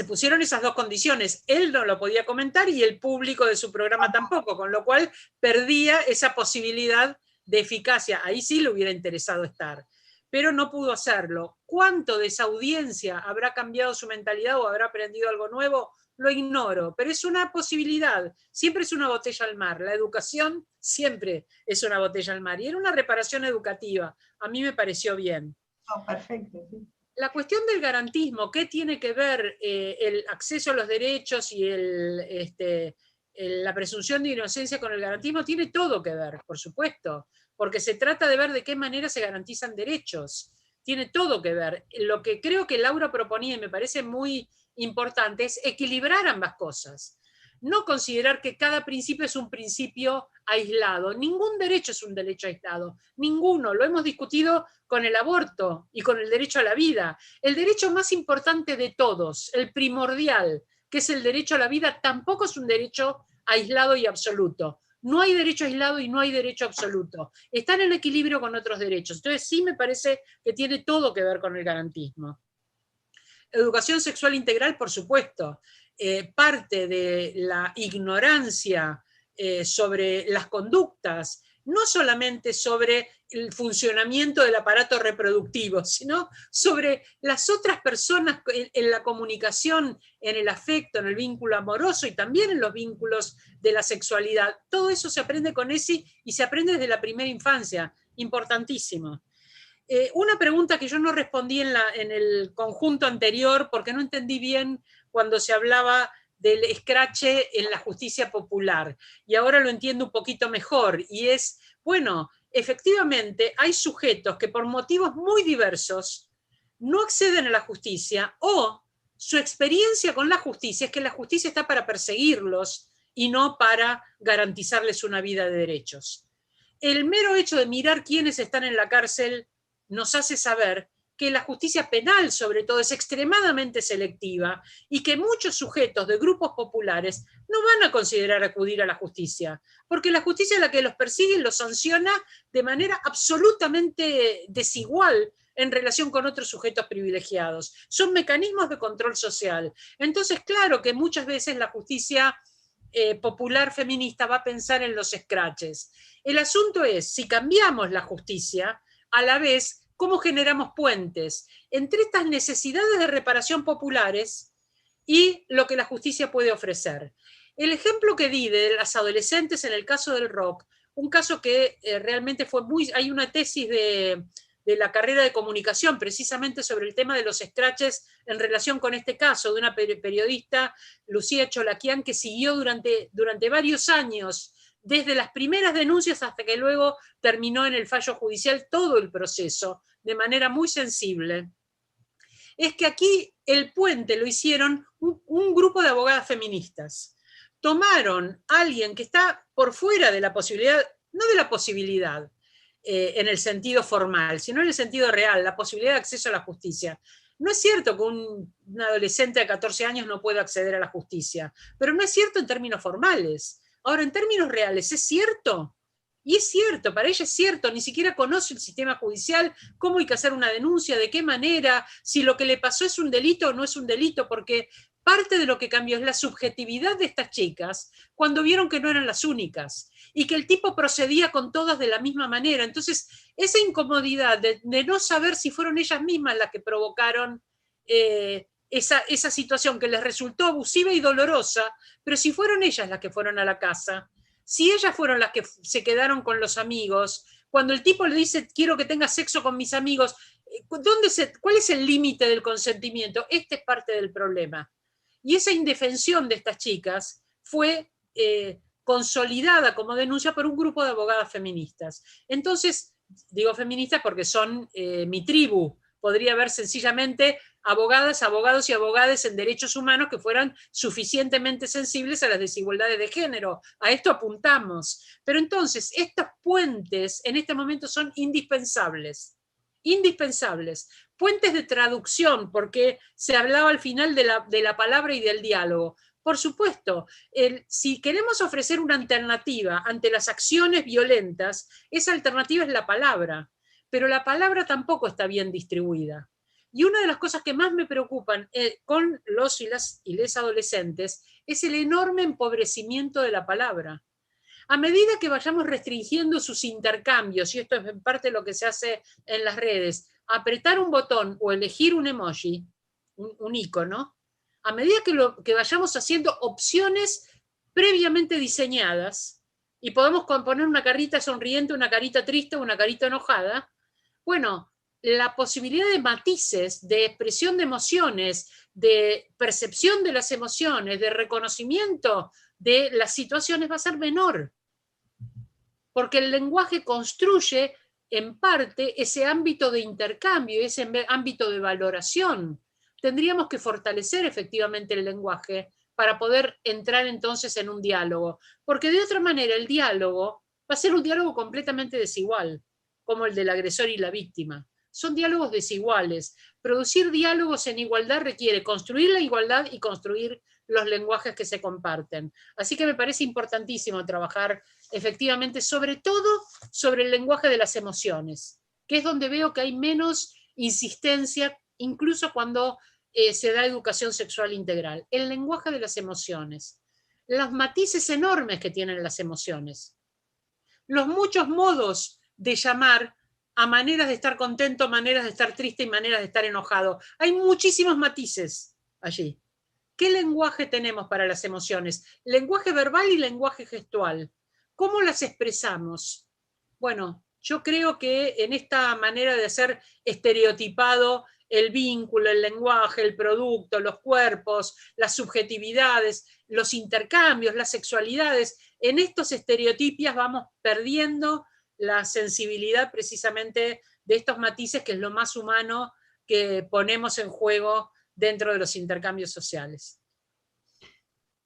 pusieron esas dos condiciones. Él no lo podía comentar y el público de su programa tampoco, con lo cual perdía esa posibilidad de eficacia. Ahí sí le hubiera interesado estar, pero no pudo hacerlo. ¿Cuánto de esa audiencia habrá cambiado su mentalidad o habrá aprendido algo nuevo? lo ignoro, pero es una posibilidad, siempre es una botella al mar, la educación siempre es una botella al mar, y era una reparación educativa, a mí me pareció bien. Oh, perfecto, sí. La cuestión del garantismo, ¿qué tiene que ver el acceso a los derechos y la presunción de inocencia con el garantismo? Tiene todo que ver, por supuesto, porque se trata de ver de qué manera se garantizan derechos. Tiene todo que ver. Lo que creo que Laura proponía, y me parece muy importante, es equilibrar ambas cosas. No considerar que cada principio es un principio aislado. Ningún derecho es un derecho aislado. Ninguno. Lo hemos discutido con el aborto y con el derecho a la vida. El derecho más importante de todos, el primordial, que es el derecho a la vida, tampoco es un derecho aislado y absoluto. No hay derecho aislado y no hay derecho absoluto. Están en equilibrio con otros derechos. Entonces sí me parece que tiene todo que ver con el garantismo. Educación sexual integral, por supuesto. Parte de la ignorancia sobre las conductas, no solamente sobre el funcionamiento del aparato reproductivo, sino sobre las otras personas en la comunicación, en el afecto, en el vínculo amoroso y también en los vínculos de la sexualidad. Todo eso se aprende con ESI y se aprende desde la primera infancia, importantísimo. Una pregunta que yo no respondí en el conjunto anterior porque no entendí bien cuando se hablaba del escrache en la justicia popular, y ahora lo entiendo un poquito mejor, y es, bueno, efectivamente hay sujetos que por motivos muy diversos no acceden a la justicia, o su experiencia con la justicia es que la justicia está para perseguirlos y no para garantizarles una vida de derechos. El mero hecho de mirar quiénes están en la cárcel nos hace saber que la justicia penal, sobre todo, es extremadamente selectiva y que muchos sujetos de grupos populares no van a considerar acudir a la justicia, porque la justicia es la que los persigue y los sanciona de manera absolutamente desigual en relación con otros sujetos privilegiados. Son mecanismos de control social. Entonces, claro que muchas veces la justicia popular feminista va a pensar en los escraches. El asunto es, si cambiamos la justicia, a la vez, ¿cómo generamos puentes entre estas necesidades de reparación populares y lo que la justicia puede ofrecer? El ejemplo que di de las adolescentes en el caso del rock, un caso que realmente fue muy... Hay una tesis de la carrera de comunicación precisamente sobre el tema de los scratches en relación con este caso, de una periodista, Lucía Cholaquian, que siguió durante varios años, desde las primeras denuncias hasta que luego terminó en el fallo judicial todo el proceso, de manera muy sensible. Es que aquí el puente lo hicieron un grupo de abogadas feministas. Tomaron a alguien que está por fuera de la posibilidad, no de la posibilidad en el sentido formal, sino en el sentido real, la posibilidad de acceso a la justicia. No es cierto que un adolescente de 14 años no pueda acceder a la justicia, pero no es cierto en términos formales. Ahora, en términos reales, ¿es cierto? Y es cierto, para ella es cierto, ni siquiera conoce el sistema judicial, cómo hay que hacer una denuncia, de qué manera, si lo que le pasó es un delito o no es un delito, porque parte de lo que cambió es la subjetividad de estas chicas cuando vieron que no eran las únicas y que el tipo procedía con todas de la misma manera. Entonces, esa incomodidad de no saber si fueron ellas mismas las que provocaron esa situación que les resultó abusiva y dolorosa, pero si fueron ellas las que fueron a la casa, si ellas fueron las que se quedaron con los amigos, cuando el tipo le dice quiero que tenga sexo con mis amigos, ¿cuál es el límite del consentimiento? Este es parte del problema. Y esa indefensión de estas chicas fue consolidada como denuncia por un grupo de abogadas feministas. Entonces, digo feministas porque son mi tribu, podría haber sencillamente abogadas, abogados y abogadas en derechos humanos que fueran suficientemente sensibles a las desigualdades de género. A esto apuntamos. Pero entonces, estos puentes en este momento son indispensables. Indispensables. Puentes de traducción, porque se hablaba al final de la palabra y del diálogo. Por supuesto, si queremos ofrecer una alternativa ante las acciones violentas, esa alternativa es la palabra. Pero la palabra tampoco está bien distribuida. Y una de las cosas que más me preocupan con los y les adolescentes es el enorme empobrecimiento de la palabra. A medida que vayamos restringiendo sus intercambios, y esto es en parte lo que se hace en las redes, apretar un botón o elegir un emoji, un icono, a medida que vayamos haciendo opciones previamente diseñadas, y podemos poner una carita sonriente, una carita triste, una carita enojada, bueno, la posibilidad de matices, de expresión de emociones, de percepción de las emociones, de reconocimiento de las situaciones va a ser menor. Porque el lenguaje construye en parte ese ámbito de intercambio, ese ámbito de valoración. Tendríamos que fortalecer efectivamente el lenguaje para poder entrar entonces en un diálogo. Porque de otra manera el diálogo va a ser un diálogo completamente desigual, como el del agresor y la víctima. Son diálogos desiguales. Producir diálogos en igualdad requiere construir la igualdad y construir los lenguajes que se comparten. Así que me parece importantísimo trabajar efectivamente, sobre todo sobre el lenguaje de las emociones, que es donde veo que hay menos insistencia, incluso cuando se da educación sexual integral. El lenguaje de las emociones, los matices enormes que tienen las emociones, los muchos modos de llamar a maneras de estar contento, maneras de estar triste y maneras de estar enojado. Hay muchísimos matices allí. ¿Qué lenguaje tenemos para las emociones? Lenguaje verbal y lenguaje gestual. ¿Cómo las expresamos? Bueno, yo creo que en esta manera de hacer estereotipado el vínculo, el lenguaje, el producto, los cuerpos, las subjetividades, los intercambios, las sexualidades, en estos estereotipias vamos perdiendo la sensibilidad precisamente de estos matices, que es lo más humano que ponemos en juego dentro de los intercambios sociales.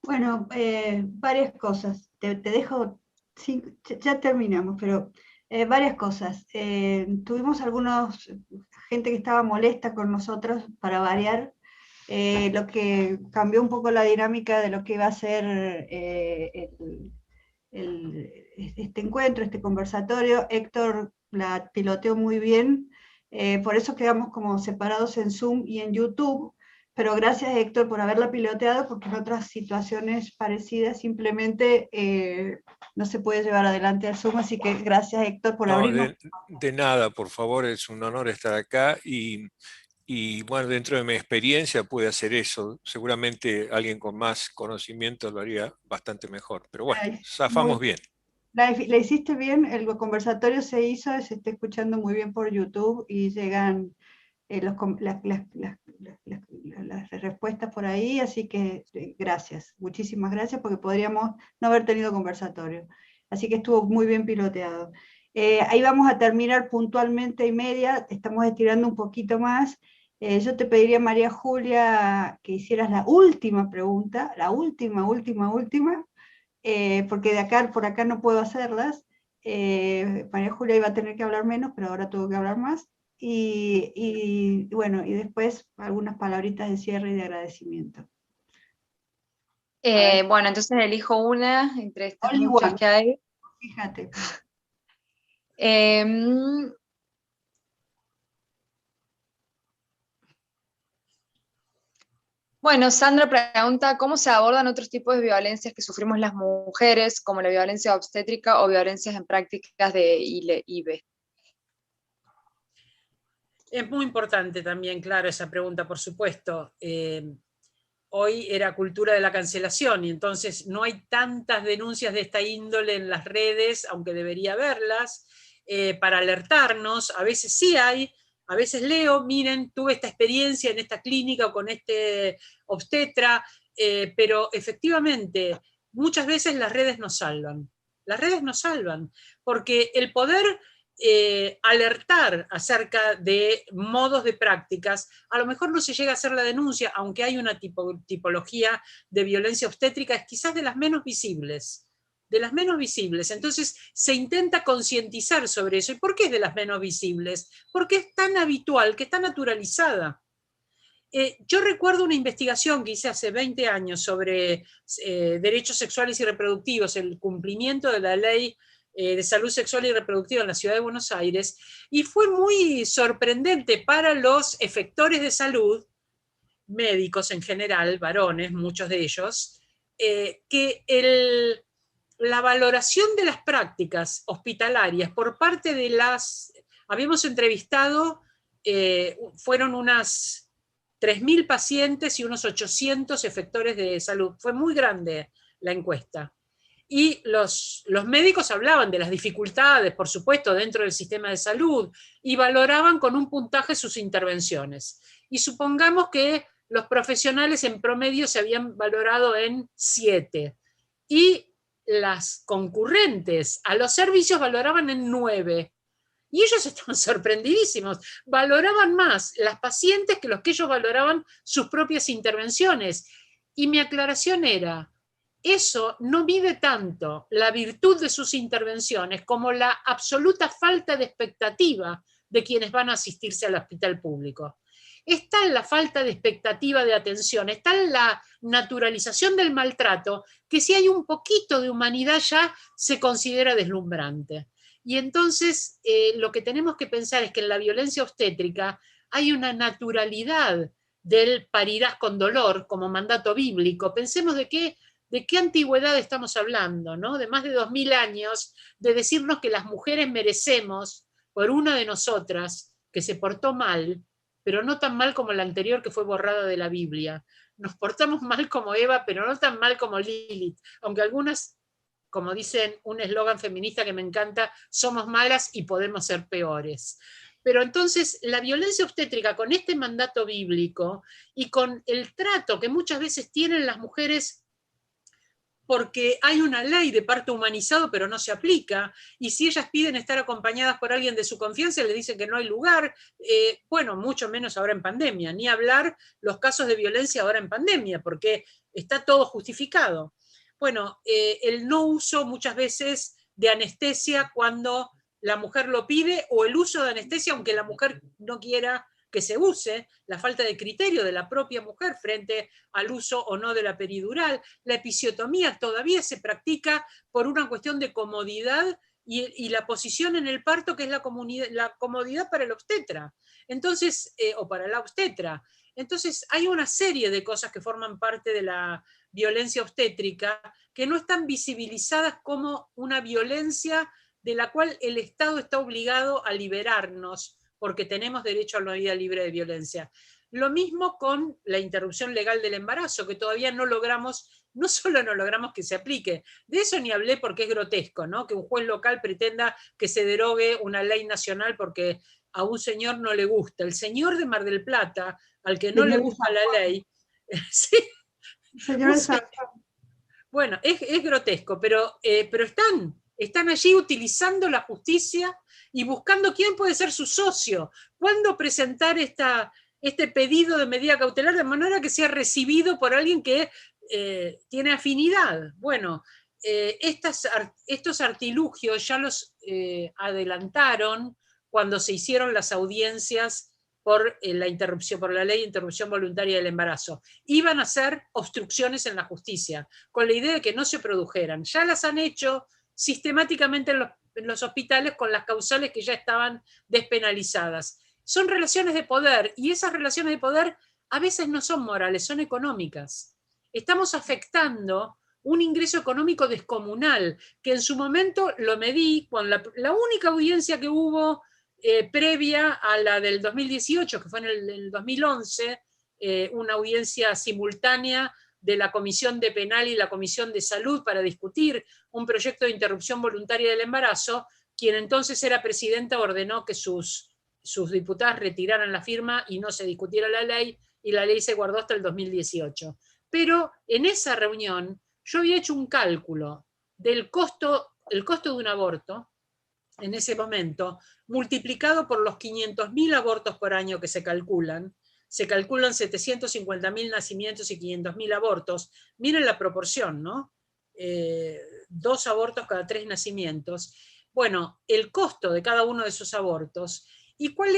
Bueno, varias cosas. Te dejo, ya terminamos, pero varias cosas. Tuvimos gente que estaba molesta con nosotros, para variar, lo que cambió un poco la dinámica de lo que iba a ser este encuentro, este conversatorio. Héctor la piloteó muy bien, por eso quedamos como separados en Zoom y en YouTube, pero gracias Héctor por haberla piloteado, porque en otras situaciones parecidas simplemente no se puede llevar adelante el Zoom, así que gracias Héctor por abrirnos. De nada, por favor, es un honor estar acá y bueno, dentro de mi experiencia pude hacer eso. Seguramente alguien con más conocimiento lo haría bastante mejor, pero bueno, zafamos bien. La hiciste bien, el conversatorio se hizo, se está escuchando muy bien por YouTube y llegan las respuestas por ahí, así que gracias, muchísimas gracias, porque podríamos no haber tenido conversatorio. Así que estuvo muy bien piloteado. Ahí vamos a terminar puntualmente 1:30, estamos estirando un poquito más. Yo te pediría, María Julia, que hicieras la última pregunta, la última, porque por acá no puedo hacerlas. María Julia iba a tener que hablar menos, pero ahora tuvo que hablar más. Y bueno, y después algunas palabritas de cierre y de agradecimiento. Bueno, entonces elijo una entre estas muchas que hay. Fíjate. Bueno, Sandra pregunta, ¿cómo se abordan otros tipos de violencias que sufrimos las mujeres, como la violencia obstétrica o violencias en prácticas de IVE? Es muy importante también, claro, esa pregunta, por supuesto. Hoy era cultura de la cancelación y entonces no hay tantas denuncias de esta índole en las redes, aunque debería haberlas, para alertarnos. A veces sí hay, a veces leo, miren, tuve esta experiencia en esta clínica o con este obstetra, pero efectivamente muchas veces las redes nos salvan. Las redes nos salvan, porque el poder alertar acerca de modos de prácticas, a lo mejor no se llega a hacer la denuncia, aunque hay una tipología de violencia obstétrica, es quizás de las menos visibles. De las menos visibles. Entonces se intenta concientizar sobre eso. ¿Y por qué es de las menos visibles? Porque es tan habitual, que está naturalizada. Yo recuerdo una investigación que hice hace 20 años sobre derechos sexuales y reproductivos, el cumplimiento de la ley de salud sexual y reproductiva en la ciudad de Buenos Aires, y fue muy sorprendente para los efectores de salud, médicos en general, varones, muchos de ellos, que la valoración de las prácticas hospitalarias por parte de habíamos entrevistado, fueron unas 3.000 pacientes y unos 800 efectores de salud. Fue muy grande la encuesta. Y los médicos hablaban de las dificultades, por supuesto, dentro del sistema de salud, y valoraban con un puntaje sus intervenciones. Y supongamos que los profesionales en promedio se habían valorado en 7, y las concurrentes a los servicios valoraban en 9. Y ellos estaban sorprendidísimos, valoraban más las pacientes que los que ellos valoraban sus propias intervenciones. Y mi aclaración era, eso no mide tanto la virtud de sus intervenciones como la absoluta falta de expectativa de quienes van a asistirse al hospital público. Está en la falta de expectativa de atención, está en la naturalización del maltrato, que si hay un poquito de humanidad ya se considera deslumbrante. Y entonces lo que tenemos que pensar es que en la violencia obstétrica hay una naturalidad del parirás con dolor como mandato bíblico. Pensemos de qué antigüedad estamos hablando, ¿no? De más de 2000 años, de decirnos que las mujeres merecemos por una de nosotras que se portó mal, pero no tan mal como la anterior que fue borrada de la Biblia. Nos portamos mal como Eva, pero no tan mal como Lilith, aunque algunas, como dicen un eslogan feminista que me encanta, somos malas y podemos ser peores. Pero entonces la violencia obstétrica con este mandato bíblico y con el trato que muchas veces tienen las mujeres porque hay una ley de parto humanizado pero no se aplica, y si ellas piden estar acompañadas por alguien de su confianza les dicen que no hay lugar, bueno, mucho menos ahora en pandemia, ni hablar los casos de violencia ahora en pandemia, porque está todo justificado. Bueno, el no uso muchas veces de anestesia cuando la mujer lo pide, o el uso de anestesia aunque la mujer no quiera que se use, la falta de criterio de la propia mujer frente al uso o no de la peridural, la episiotomía todavía se practica por una cuestión de comodidad y la posición en el parto, que es la comodidad para el obstetra, entonces, o para la obstetra. Entonces hay una serie de cosas que forman parte de la violencia obstétrica que no están visibilizadas como una violencia de la cual el Estado está obligado a liberarnos, porque tenemos derecho a una vida libre de violencia. Lo mismo con la interrupción legal del embarazo, que todavía no logramos, no solo no logramos que se aplique, de eso ni hablé porque es grotesco, ¿no? Que un juez local pretenda que se derogue una ley nacional porque a un señor no le gusta. El señor de Mar del Plata, al que no le gusta la ley, sí, señor bueno, es grotesco, pero están allí utilizando la justicia y buscando quién puede ser su socio, cuándo presentar este pedido de medida cautelar de manera que sea recibido por alguien que tiene afinidad. Bueno, estos artilugios ya los adelantaron cuando se hicieron las audiencias por la ley de interrupción voluntaria del embarazo. Iban a hacer obstrucciones en la justicia, con la idea de que no se produjeran. Ya las han hecho sistemáticamente en los hospitales con las causales que ya estaban despenalizadas. Son relaciones de poder, y esas relaciones de poder a veces no son morales, son económicas. Estamos afectando un ingreso económico descomunal, que en su momento lo medí con la única audiencia que hubo previa a la del 2018, que fue en el 2011, una audiencia simultánea de la Comisión de Penal y la Comisión de Salud para discutir un proyecto de interrupción voluntaria del embarazo. Quien entonces era presidenta ordenó que sus diputadas retiraran la firma y no se discutiera la ley, y la ley se guardó hasta el 2018. Pero en esa reunión yo había hecho un cálculo del costo de un aborto en ese momento, multiplicado por los 500.000 abortos por año que se calculan 750.000 nacimientos y 500.000 abortos. Miren la proporción, ¿no? 2 abortos cada 3 nacimientos. Bueno, el costo de cada uno de esos abortos, y cuál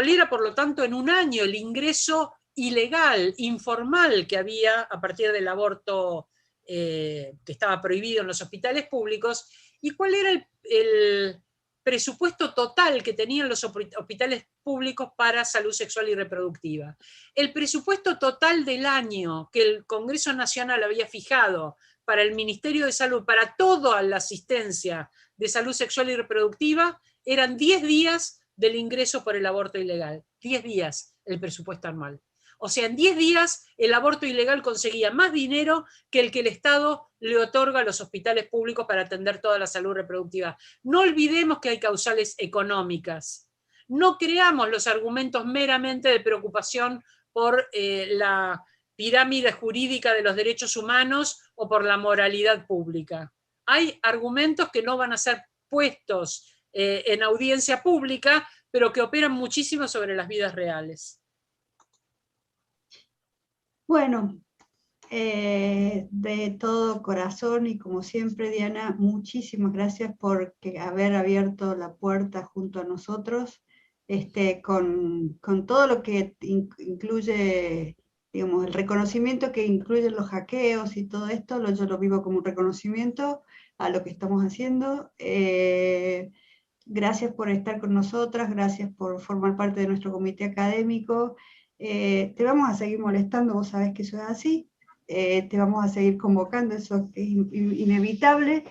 era, por lo tanto, en un año el ingreso ilegal, informal que había a partir del aborto que estaba prohibido en los hospitales públicos, y cuál era el presupuesto total que tenían los hospitales públicos para salud sexual y reproductiva. El presupuesto total del año que el Congreso Nacional había fijado para el Ministerio de Salud, para toda la asistencia de salud sexual y reproductiva, eran 10 días del ingreso por el aborto ilegal. 10 días el presupuesto anual. O sea, en 10 días el aborto ilegal conseguía más dinero que el Estado le otorga a los hospitales públicos para atender toda la salud reproductiva. No olvidemos que hay causales económicas. No creamos los argumentos meramente de preocupación por la pirámide jurídica de los derechos humanos o por la moralidad pública. Hay argumentos que no van a ser puestos en audiencia pública, pero que operan muchísimo sobre las vidas reales. Bueno, de todo corazón y como siempre, Diana, muchísimas gracias por haber abierto la puerta junto a nosotros, con todo lo que incluye, digamos, el reconocimiento que incluyen los hackeos y todo esto, yo lo vivo como un reconocimiento a lo que estamos haciendo. Gracias por estar con nosotras, gracias por formar parte de nuestro comité académico. Te vamos a seguir molestando, vos sabés que eso es así. Te vamos a seguir convocando, eso es inevitable.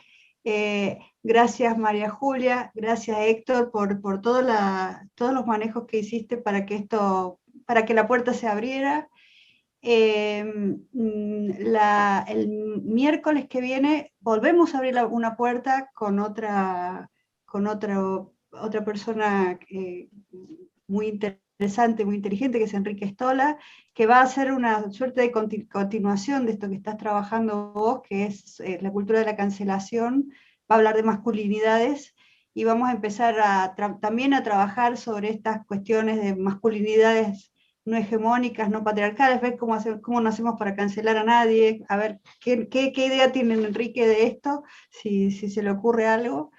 Gracias María Julia, gracias Héctor por todos los manejos que hiciste para que la puerta se abriera. El miércoles que viene volvemos a abrir una puerta con otra persona muy interesante, muy inteligente, que es Enrique Stola, que va a hacer una suerte de continuación de esto que estás trabajando vos, que es la cultura de la cancelación. Va a hablar de masculinidades, y vamos a empezar también a trabajar sobre estas cuestiones de masculinidades no hegemónicas, no patriarcales, ver cómo no hacemos para cancelar a nadie, a ver qué idea tiene Enrique de esto, si se le ocurre algo.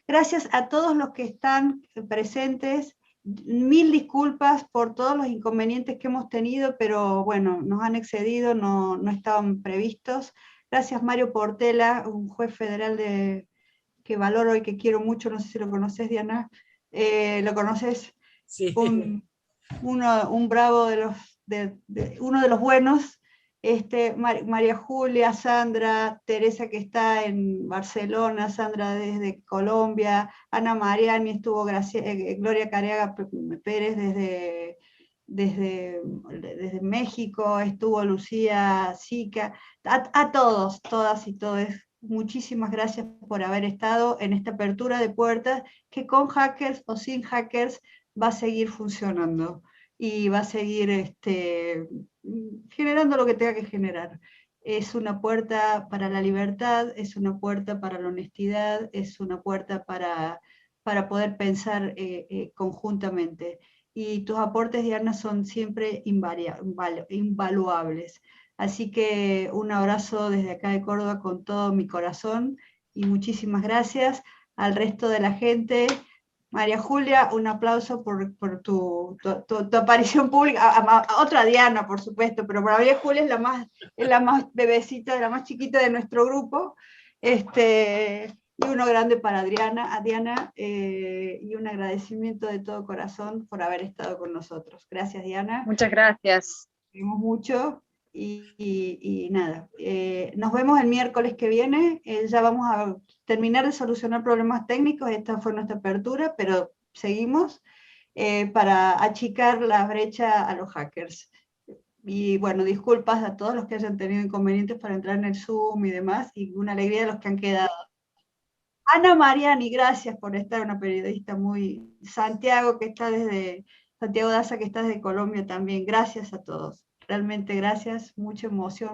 Gracias a todos los que están presentes. Mil disculpas por todos los inconvenientes que hemos tenido, pero bueno, nos han excedido, no estaban previstos. Gracias Mario Portela, un juez federal que valoro y que quiero mucho, no sé si lo conoces, Diana. ¿Lo conoces? Sí. Un bravo uno de los buenos. María Julia, Sandra, Teresa que está en Barcelona, Sandra desde Colombia, Ana Mariani, estuvo Gloria Careaga Pérez desde México, estuvo Lucía Sica, a todos, todas y todos, muchísimas gracias por haber estado en esta apertura de puertas que con hackers o sin hackers va a seguir funcionando y va a seguir generando lo que tenga que generar. Es una puerta para la libertad, es una puerta para la honestidad, es una puerta para poder pensar conjuntamente. Y tus aportes, Diana, son siempre invaluables. Así que un abrazo desde acá de Córdoba con todo mi corazón y muchísimas gracias al resto de la gente. María Julia, un aplauso por tu aparición pública, a otra Diana, por supuesto, pero María Julia es la más bebecita, la más chiquita de nuestro grupo, y uno grande para Diana, y un agradecimiento de todo corazón por haber estado con nosotros. Gracias, Diana. Muchas gracias. Queremos mucho. Y nada, nos vemos el miércoles que viene, ya vamos a terminar de solucionar problemas técnicos, esta fue nuestra apertura, pero seguimos para achicar la brecha a los hackers. Y bueno, disculpas a todos los que hayan tenido inconvenientes para entrar en el Zoom y demás, y una alegría a los que han quedado. Ana Mariani, gracias por estar, una periodista muy... Santiago Daza, que está desde Colombia también, gracias a todos. Realmente gracias, mucha emoción.